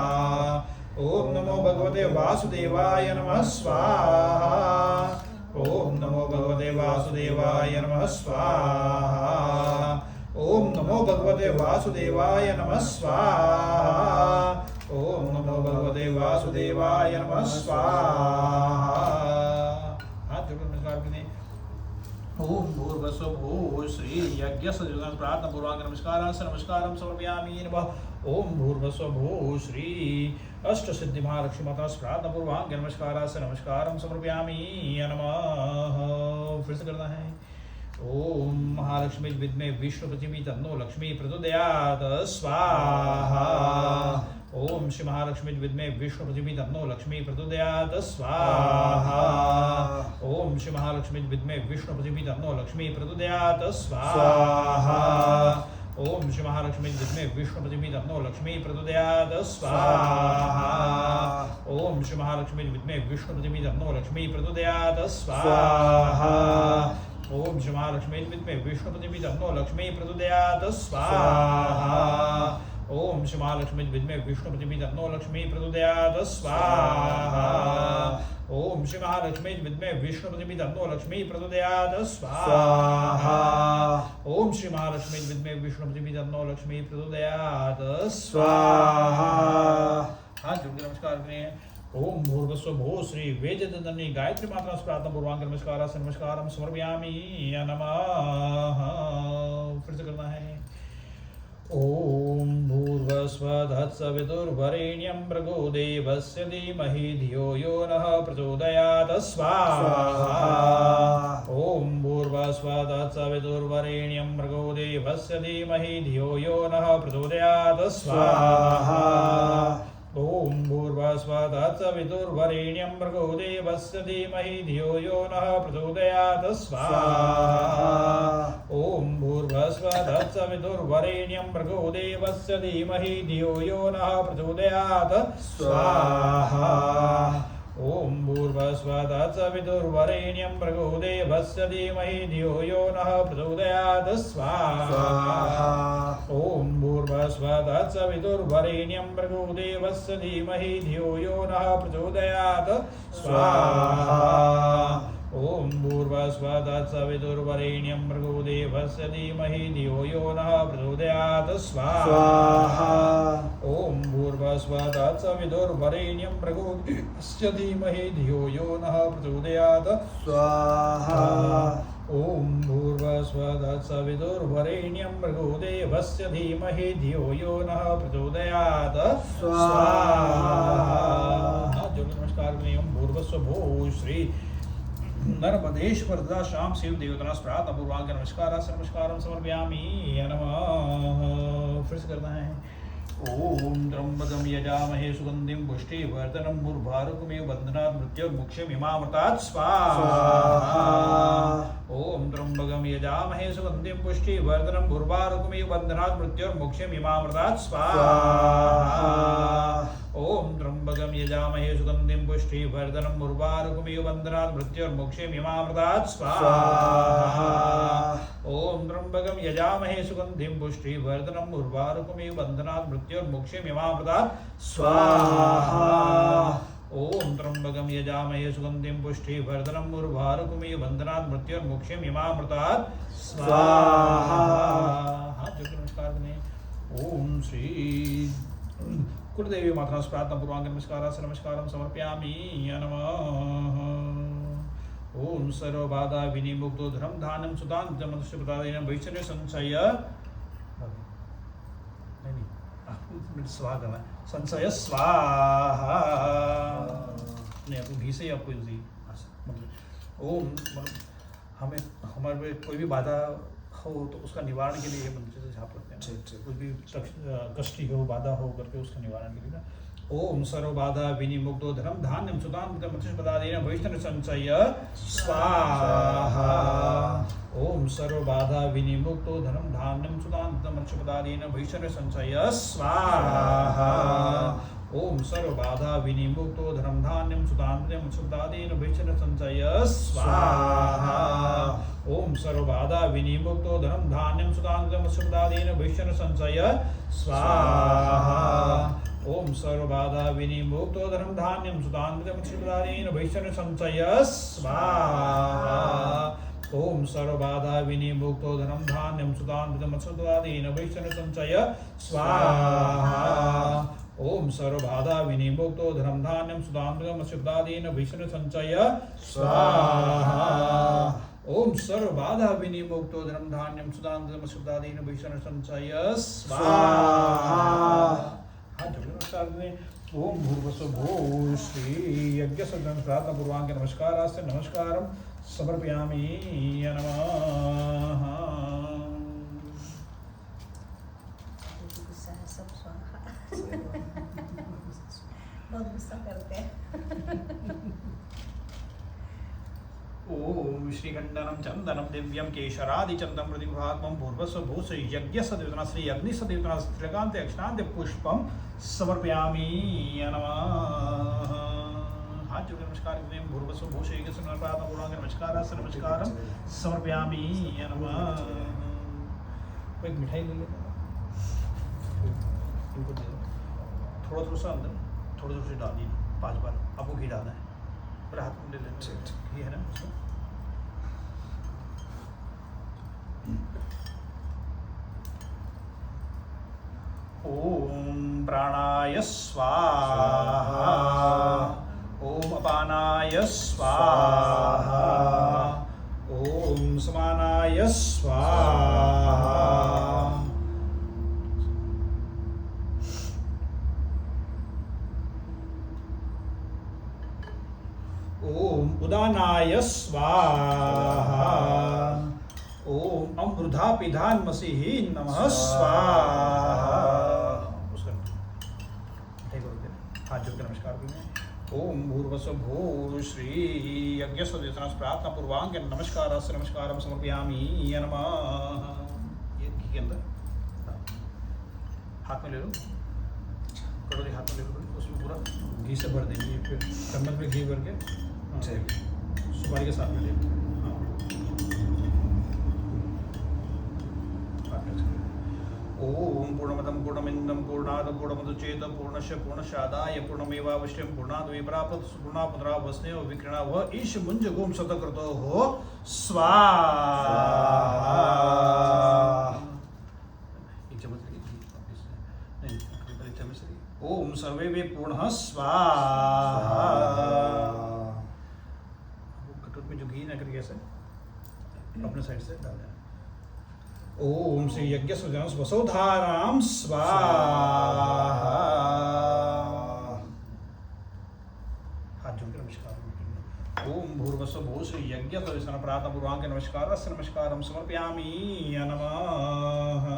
ओम नमो भगवते वासुदेवाय नमः स्वाहा। ओम नमो भगवते वासुदेवाय नमः स्वाहा। ओम नमो भगवते वासुदेवाय नमः स्वाहा। ओम नमो भगवते वासुदेवाय नमः स्वाहा। हाथ जोड़कर नमस्कार करें। ओम भूर्भुवस्सुः भूः श्री यज्ञस्य प्रार्थना पूर्वांग नमस्कारं समर्पयामि नमः। ओम भूर्भुवस्सुः भूः श्री अष्ट सिद्धि महालक्ष्मी माता प्रार्थना पूर्वांग नमस्कारं समर्पयामि नमः। फिर से करना है। ओम महालक्ष्मी विद्महे विष्णुपतिमी तन्नो लक्ष्मी प्रचोदयात् स्वाहा। ओम श्री महालक्ष्मी विद्महे विष्णुपतिमी तन्नो लक्ष्मी प्रचोदयात् स्वाहा। ओम श्री महालक्ष्मी विद्महे विष्णुपतिमी तन्नो लक्ष्मी प्रचोदयात् स्वाहा। ओम श्री महालक्ष्मी विद्महे विष्णुपतिमी तन्नो लक्ष्मी प्रचोदयात् स्वाहा। ओम श्री महालक्ष्मी विद्महे विष्णुपतिमी तन्नो लक्ष्मी प्रचोदयात् स्वाहा। ओम श्री महालक्ष्मी विद्महे विष्णुपतिमी तन्नो लक्ष्मी प्रचोदयात् स्वाहा। ओम श्री महालक्ष्मी विद्महे विष्णुपतिमी तन्नो लक्ष्मी प्रचोदयात् स्वाहा। ओम श्री महालक्ष्मी विद्महे विष्णुपतिमी तन्नो लक्ष्मी प्रचोदयात् स्वाहा। ओम श्री महालक्ष्मी विद्महे विष्णुपतिमी तन्नो लक्ष्मी प्रचोदयात् स्वाहा। हाथ जोड़ के नमस्कार करें। ओम भूर्भुवस्सुः भूः श्री वेददन्नी गायत्री मात्रा प्रार्थना पूर्वांग नमस्कारं समर्पयामि नमः। फिर से करना है। ओम भूर्भुवस्सुवधत्सवितुर्वरेण्यं भर्गो देवस्य धीमहि धियो यो नः प्रचोदयात् स्वाहा। ओम भूर्भुवस्सुवधत्सवितुर्वरेण्यं भर्गो देवस्य धीमहि धियो यो नः प्रचोदयात् स्वाहा। ओम भूर्भुवस्सुवधत्सवितुर्वरेण्यं भर्गो देवस्य धीमहि धियो यो नः प्रचोदयात् स्वाहा। ओम भूर्भुवस्सुवधत्सवितुर्वरेण्यं भर्गो देवस्य धीमहि धियो यो नः प्रचोदयात् स्वाहा। ओम भूर्भुवस्सुवधत्सवितुर्वरेण्यं भर्गो देवस्य धीमहि धियो यो नः प्रचोदयात् स्वाहा। ओम भूर्भुवस्सुवधत्सवितुर्वरेण्यं भर्गो देवस्य धीमहि धियो यो नः प्रचोदयात् स्वाहा। ओम भूर्भुवस्सुवधत्सवितुर्वरेण्यं भर्गो देवस्य धीमहि धियो यो नः प्रचोदयात् स्वाहा। ओम भूर्भुवस्सुवधत्सवितुर्वरेण्यं भर्गो देवस्य धीमहि धियो यो नः प्रचोदयात् स्वाहा। ओम भूर्भुवस्सुवधत्सवितुर्वरेण्यं भर्गो देवस्य धीमहि धियो यो नः प्रचोदयात् स्वाहा। नमस्कार ओम भूर्भुवस्सुः भूः श्री नर्मदेश्वर शाम शिव देवता प्रार्थना पूर्वांग नमस्कारं समर्पयामि नमः। फिर से करना है। ओम त्र्यंबकं यजामहे सुगंधिं पुष्टिवर्धनं उर्वारुकमिव बन्धनात् मृत्युर्मुक्षयमिमामृतात् स्वाहा। ओम त्र्यंबकं यजामहे सुगंधिं पुष्टिवर्धनं उर्वारुकमिव बन्धनात् मृत्युर्मुक्षयमिमामृतात् स्वाहा। ओम त्र्यंबकं यजामहे सुगंधिं पुष्टिवर्धनं उर्वारुकमिव बन्धनात् मृत्युर्मुक्षयमिमामृतात् स्वाहा। ओम त्र्यंबकं यजामहे सुगंधिं पुष्टिवर्धनं उर्वारुकमिव बन्धनात् मृत्युर्मुक्षयमिमामृतात् स्वाहा। ओम त्र्यंबकं यजामहे सुगंधिं पुष्टिवर्धनं उर्वारुकमिव बन्धनात् मृत्युर्मुक्षयमिमामृतात् स्वाहा। हाथ जोड़कर नमस्कार करें। ओम श्री कुलदेवी माता प्रार्थना पूर्वांग नमस्कारं समर्पयामि नमः। ओम सर्वबाधा विनिमुक्तो धर्म धानम सुदान मनुष्य प्रदान वैश्य संशय स्वाहा संशय स्वाहा। नहीं आपको घी से ही आपको इजी मतलब वो मतलब हमें हमारे पे कोई भी बाधा हो तो उसका निवारण के लिए ये मंत्र से जाप करते हैं ठीक, ठीक। कोई भी कष्टी हो बाधा हो करके उसका निवारण के लिए ना ओम सर्व बाधा विनिमुक्तो धर्म धान्यम सुदान मत्स्यपदादेन भविष्य संचय स्वाहा ओम सर्व बाधा विनिमुक्तो धर्म धान्यम सुदान मत्स्यपदादेन भविष्य संचय स्वाहा ओम सर्व बाधा विनिमुक्तो धर्म धान्यम सुदान मत्स्यपदादेन भविष्य संचय स्वाहा ओम सर्व बाधा विनिमुक्तो धर्म धान्यम सुदान मत्स्यपदादेन भविष्य संचय स्वाहा ओम सर्व बाधा विनिमुक्तो धर्म धान्यम सुदान मत्स्यपदादेन भविष्य संचय स्वाहा ओम सर्व बाधा विनिमुक्तो धर्म धान्यम सुदान मत्स्यपदादेन भविष्य संचय स्वाहा ओम सर्व बाधा विनिमुक्तो धर्म धान्यम सुदान मत्स्यपदादेन भविष्य संचय स्वाहा ओम सर्व बाधा विनिमुक्तो धर्म धान्यम सुदान मत्स्यपदादेन भविष्य संचय स्वाहा हाथ जोड़े नमस्कार करें ओम भूर्भुवस्सुः भूः श्री यज्ञ सज्जन प्रार्थना पूर्वांग नमस्कारास्य नमस्कारं समर्पयामि नमः गुस्सा है सब स्वाहा बहुत गुस्सा करते हैं ओम श्रीगंडनम चंदनम दिव्यम केशरादिचंदम प्रतिभात्मम भूर्भुवस्सुः भूः यज्ञ सदेवतना श्री अग्नि सदेवतना त्रिकांत अक्षांत पुष्पम समर्पयामि नमः हाथ जोड़े नमस्कार करते हैं भूर्भुवस्सुः भूः यज्ञ सदेवतना प्रार्थना पूर्वांग नमस्कारास्य नमस्कारं समर्पयामि नमः कोई मिठाई ले लेते इनको दे दो थोड़ा थोड़ा सा अंदर थोड़ा थोड़ा सा डाल दीजिए 5 बार आपको घी डालना है पर हाथ में ले लेते घी है ना उसमें ओम प्राणाय स्वाहा ओम अपानाय स्वाहा ओम समानाय स्वाहा ओम उदानाय स्वाहा ओम अमृधा पिधान्मसिहि नमः स्वाहा उसका ठीक करोगे हाथ जोड़ के नमस्कार करें ओम भूर्भुवस्सुः भूः श्री यज्ञ सदेवतना प्रार्थना पूर्वांग नमस्कारास्य नमस्कारं समर्पयामि नमः ये घी के अंदर हाथ में ले लो कटोरी हाथ में ले लो उसमें पूरा घी से भर देंगे फिर चम्मच में घी भर के सुपारी के साथ में ले ओम पूर्णमदं पूर्णमिदं पूर्णात् पूर्णमुदच्येत पूर्णस्य पूर्णमादाय पूर्णमेवावशिष्यं पूर्णात् विप्राप्त पूर्णात् पुनरावस्तेव विक्रीणावः ईश मुञ्ज गोम शतक्रतो हो स्वाहा एक चम्मच नहीं एक चम्मच ओम सर्वे वे पूर्णः स्वाहा कटोरी में जो घी ना करके ऐसे अपने साइड से डाल देना ओम श्री यज्ञ सुजनस वसुधाराम स्वाहा हाथ जोड़ के नमस्कार ओम भूर्भुवस्सुः भूः श्री यज्ञ सुजन प्रार्थना पूर्वांग नमस्कारस्य नमस्कारं समर्पयामि नमः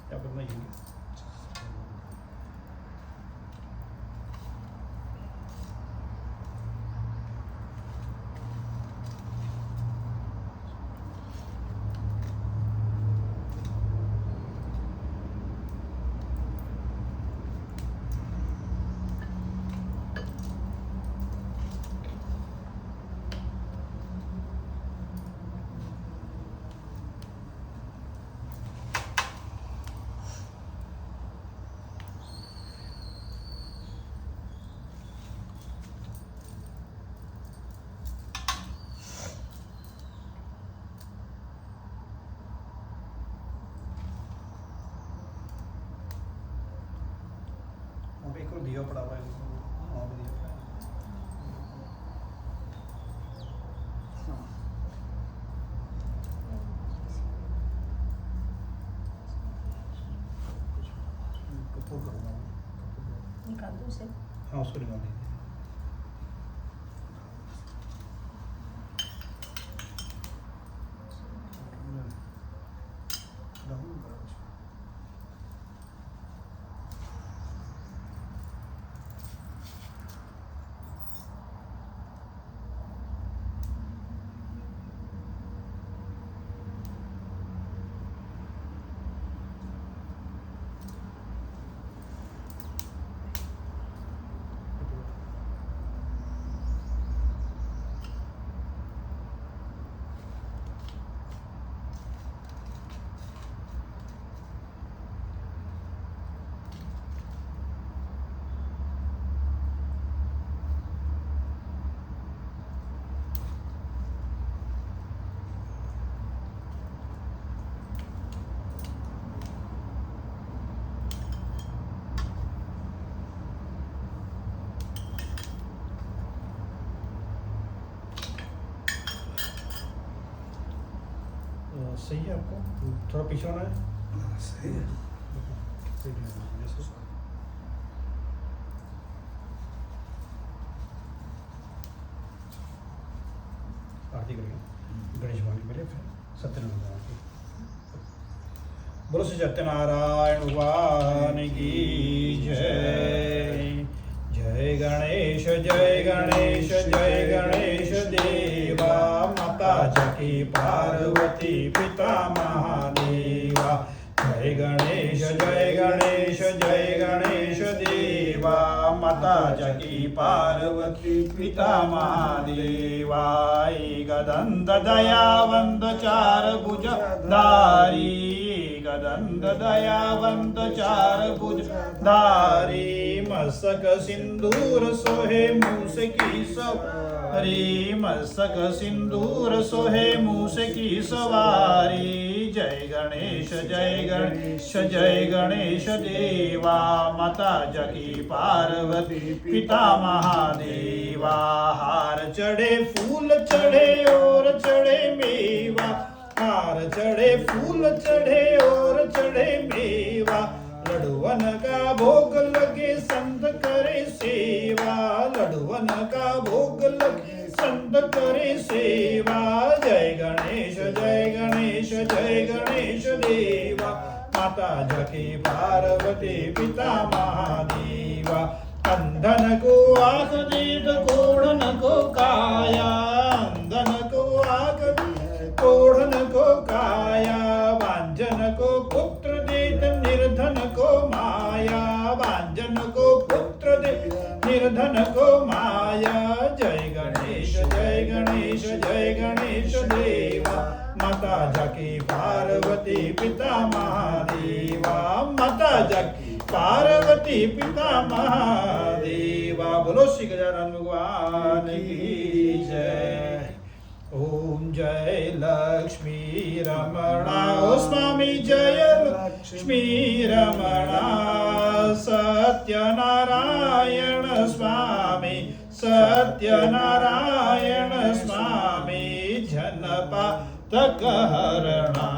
क्या करना है एक और दिया पड़ा हुआ है वहाँ पे दिया पड़ा है कपूर करूँगा निकाल दो उसे हाँ उसको निकाल दीजिए सही है आपको? थोड़ा पीछे होना है। सही है। आरती करेंगे गणेश भगवान की पहले, फिर सत्यनारायण भगवान की। बोलो श्री सत्यनारायण भगवान की जय। जय गणेश जय गणेश जय गणेश देवा, माता जकी पार्वती पिता महादेवा। जय गणेश जय गणेश जय गणेश देवा, माता जकी पार्वती पिता महादेवा। एकदंत दयावंत चार भुजधारी, एकदंत दयावंत चार भुजधारी। मस्तक सिंदूर सोहे मूस की सवारी, मस्तक सिंदूर सोहे मूस की सवारी। जय गणेश जय गणेश जय गणेश देवा, माता जकी पार्वती पिता महादेवा। हार चढ़े फूल चढ़े और चढ़े मेवा, हार चढ़े फूल चढ़े और चढ़े मेवा। लडुवन का भोग लगे संत करे सेवा, लडुवन का भोग लगे संत करे सेवा। जय गणेश जय गणेश जय गणेश देवा, माता जकी पार्वती पिता महादेवा। अंधन को आँख दीद कोढ़न को काया, अंधन को आँख कोढ़न को काया। वांझन को पुत्र देत निर्धन को माया, वांझन को पुत्र दे निर्धन को माया। जय गणेश जय गणेश जय गणेश देवा, माता जकी पार्वती पिता महादेवा, माता जकी पार्वती पिता महादेवा। बोलो श्री गजानन भगवान की जय। ओम जय लक्ष्मी रमणा, ओ स्वामी जय लक्ष्मी रमणा। सत्यनारायण स्वामी सत्यनारायण स्वामी, जनपातक हरणा।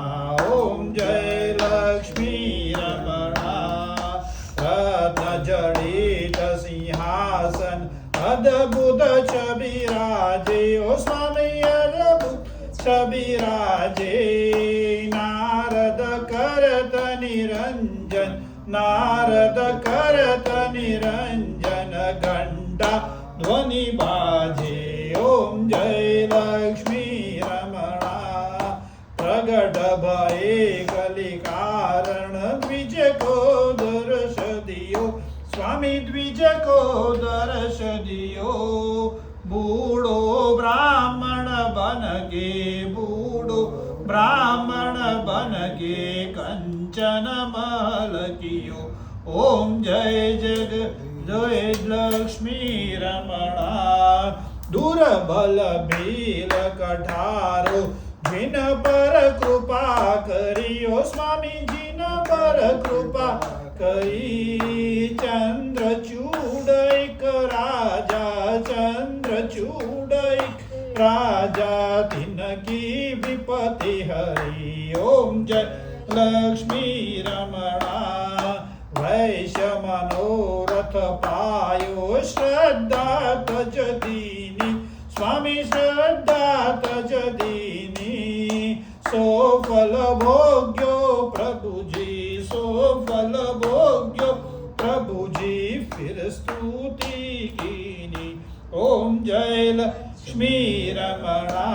ओम जय लक्ष्मी रमणा। रत्न जड़ित सिंहासन अद्भुत छबिराजे, ओ स्वामी अद्भुत छबिराजे। नारद करत निरंजन, नारद करत निरंजन। घंटा ध्वनि बाजे, ओम जय लक्ष्मी रमणा। प्रगट भये कलि कारण, द्विज को दर्श दियो, स्वामी द्विज को दर्श दियो। बूढ़ो ब्राह्मण बन के, बूढ़ो ब्राह्मण बन के कंचन महल कियो। ओम जय जग जय लक्ष्मी रमणा। दुर्बल भील कठारो, जिन पर कृपा करियो, स्वामी जिन पर कृपा करी। चंद्रचूड एक राजा, चंद्रचूड एक राजा, तिनकी विपत्ति हरि। ओम जय लक्ष्मी रमणा। वैश्य मनोरथ पायो, श्रद्धा तज दीनी, स्वामी श्रद्धा तज दीनी। सो फल भोग्यो प्रभु जी, सो फल भोग्यो प्रभु जी, फिर स्तुति कीनी। ओम जय लक्ष्मी रमणा।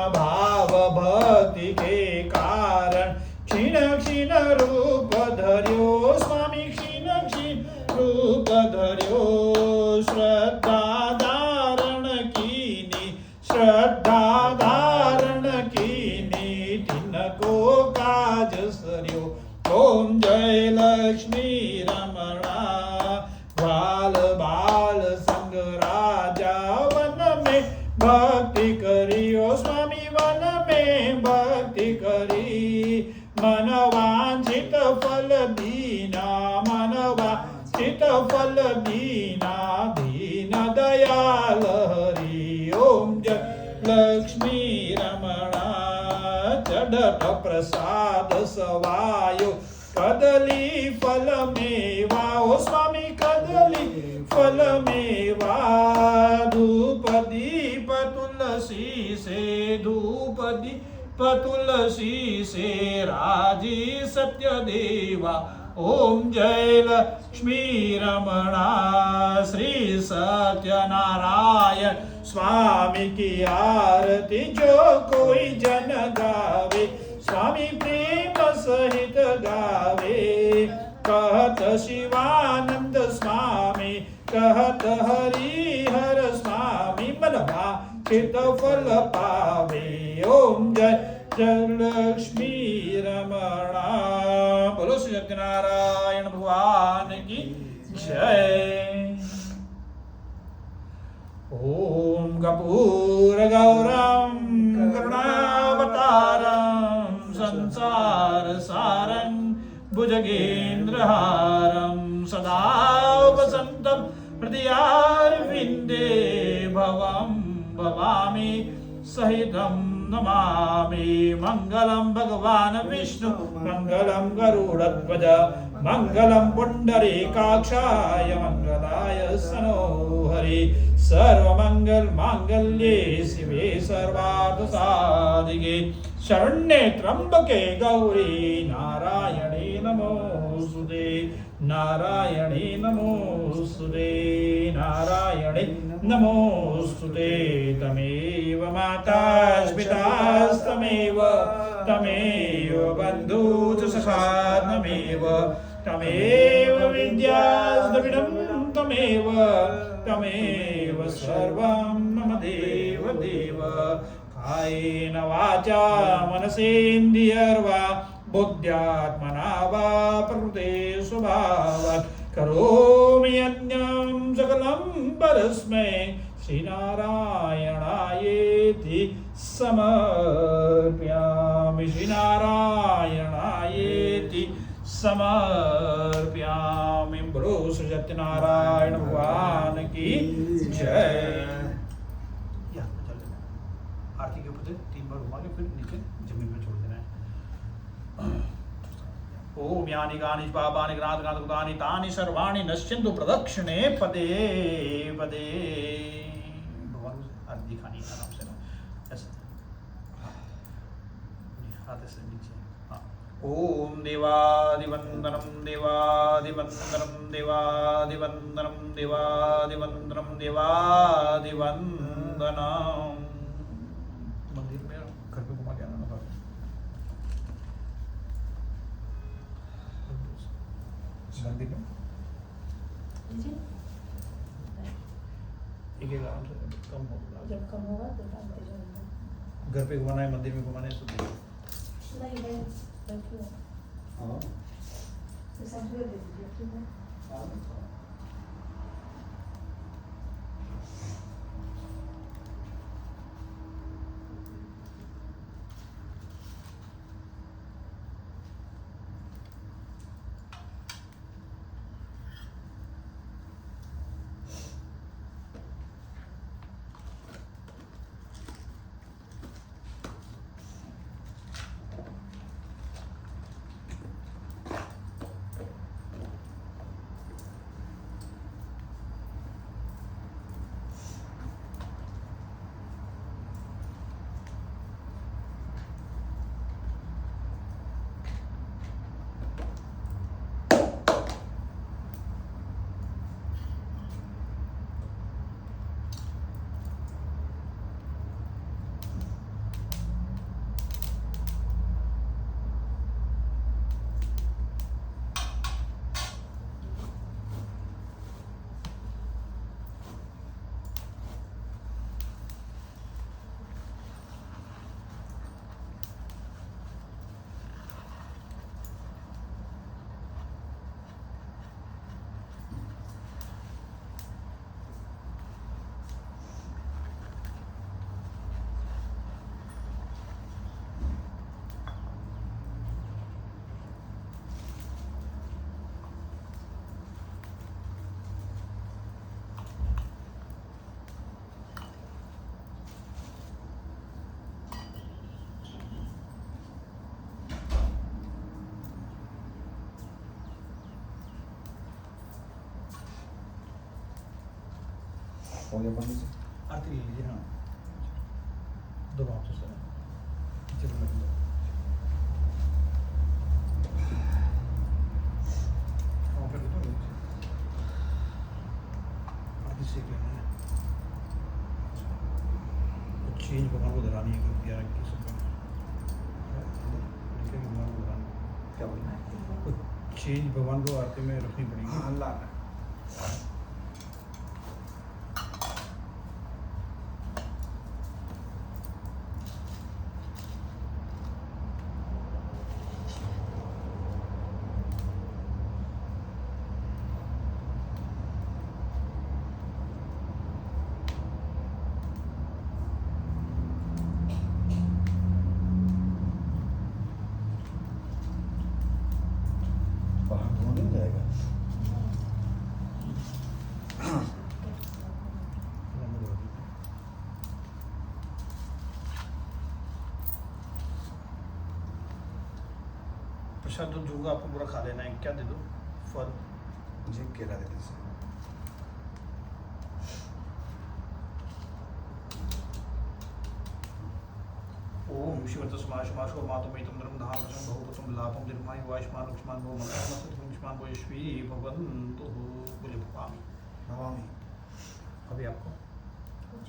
भाव भक्ति के कारण क्षीण क्षीण रूप धर्यो, स्वामी क्षीण क्षीण रूप धर्यो। श्रद्धा धारण कीनी, श्रद्धा धारण कीनी, तिनको काज सर्यो। ओम जय लक्ष्मी रमणा। ग्वाल बाल संग राजा, वन में भक्ति करियो, स्वामी वन में भक्ति करी। मन वांछित फल दीना, मन वांछित फल दीना, दीन दयाल हरि। ओम जय लक्ष्मी रमणा। चढ़ सत प्रसाद सवायो कदली फल मेवा ओ स्वामी कदली फल मेवा धूप दीप तुलसी से धूप दीप तुलसी से राजी सत्य देवा ओम जय लक्ष्मी रमणा श्री सत्यनारायण स्वामी की आरती जो कोई जन गावे स्वामी प्रेम सहित गावे कहत शिवानंद स्वामी कहत हरिहर स्वामी मन चित फल पावे ओम जय जय लक्ष्मी रमणा बोलो श्री सत्यनारायण भगवान की जय। ओम कपूर गौरम करुणावतारम संसार सारं भुजगेन्द्रहारं सदा वसन्तं हृदयारविन्दे भवं भवामि सहितं नमामि मंगलम भगवान विष्णु मंगलम गरुड़ध्वज मंगलम पुंडरीकाक्षाय मंगलाय सनोहरि सर्वमंगल मांगल्ये शिवे सर्वार्थ साधिके शरण्ये त्र्यंबके गौरी नारायणे नमोस्तुते नारायणे नमोस्तुते नारायणे नमोस्तुते तमेव माता पितास्तमेव तमेव बन्धुः सखात्ममेव तमेव विद्याद्रविणं तमेव तमेव सर्वं मम देव देव कायेन वाचा मनसेन्द्रियर्वा बुद्ध्यात्मना वा प्रकृते स्वभावात् करोमि यज्ञं सकलं परस्मै श्रीनारायणायेति समर्पयामि श्रीनारायणायेति समर्पयामि। बोलो श्री सत्यनारायण भगवान की जय। आरती के ऊपर 3 बार घुमा के फिर नीचे जमीन में छोड़ देना है। ओम यानि गानि पापानि गणादि तानि सर्वाणि नश्यन्तु प्रदक्षिणे पदे पदे। भगवान को हाथ दिखानी है आराम से ना ऐसे हाथ से नीचे। हाँ ओम देवादिवंदनम देवादिवंदनम देवादिवंदनम देवादिवंदनम देवादिवंदनम। मंदिर में घर पे घुमा के आना ना मंदिर में एक आराम से कम होगा। जब कम होगा तो डालते जाएंगे। घर पे घुमाना है मंदिर में घुमाना है सब नहीं हाँ तो समझ दे दीजिए ठीक है। हो गया पंडित जी? आरती ले लीजिए। हाँ, दोनों हाथों से चलो लग लो। हाँ, फिर तो आरती सेक लेना है। कुछ चेंज भगवान को धरानी है, क्योंकि 11-21 रुपये लिखे भगवान को धरानी। क्या बोलना है? कुछ चेंज भगवान को आरती में रखनी पड़ेगी। हाँ, अल्लाह। बाहर धुआं नहीं जाएगा? प्रसाद तो जूगा आपको पूरा खा लेना है। क्या दे दो? फल? मुझे केला दे दीजिए। ओम शिव तस्माश माशो मातुमेतम धर्म धाम प्रसन्न बहुपुत्रम लाभम दीर्घायु आयुष्मान लक्ष्मान भव मंगलम भव यशवी भवन्तु बोले भवामी। भवामी। अभी आपको कुछ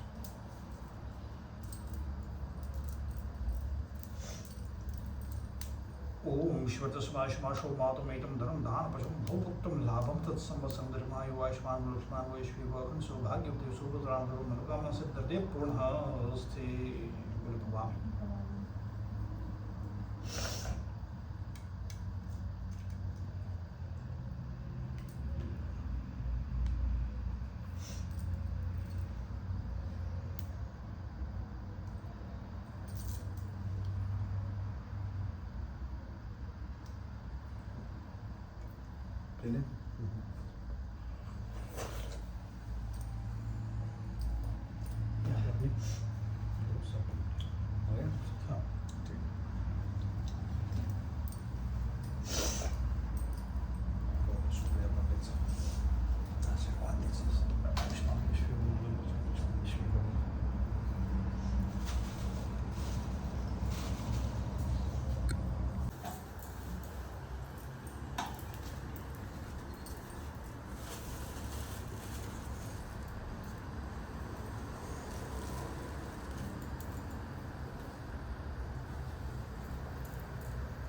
ओम शिव तस्माश माशो मातुमेतम धर्म धाम प्रसन्न बहुपुत्रम लाभम तत्संवत्सरं दीर्घायु आयुष्मान लक्ष्मान भव यशवी भवन्तु सौभाग्यवती सुभद्रां मनोकामना सिद्धिर्दे पूर्णस्ते बोले भवामी। ले लें?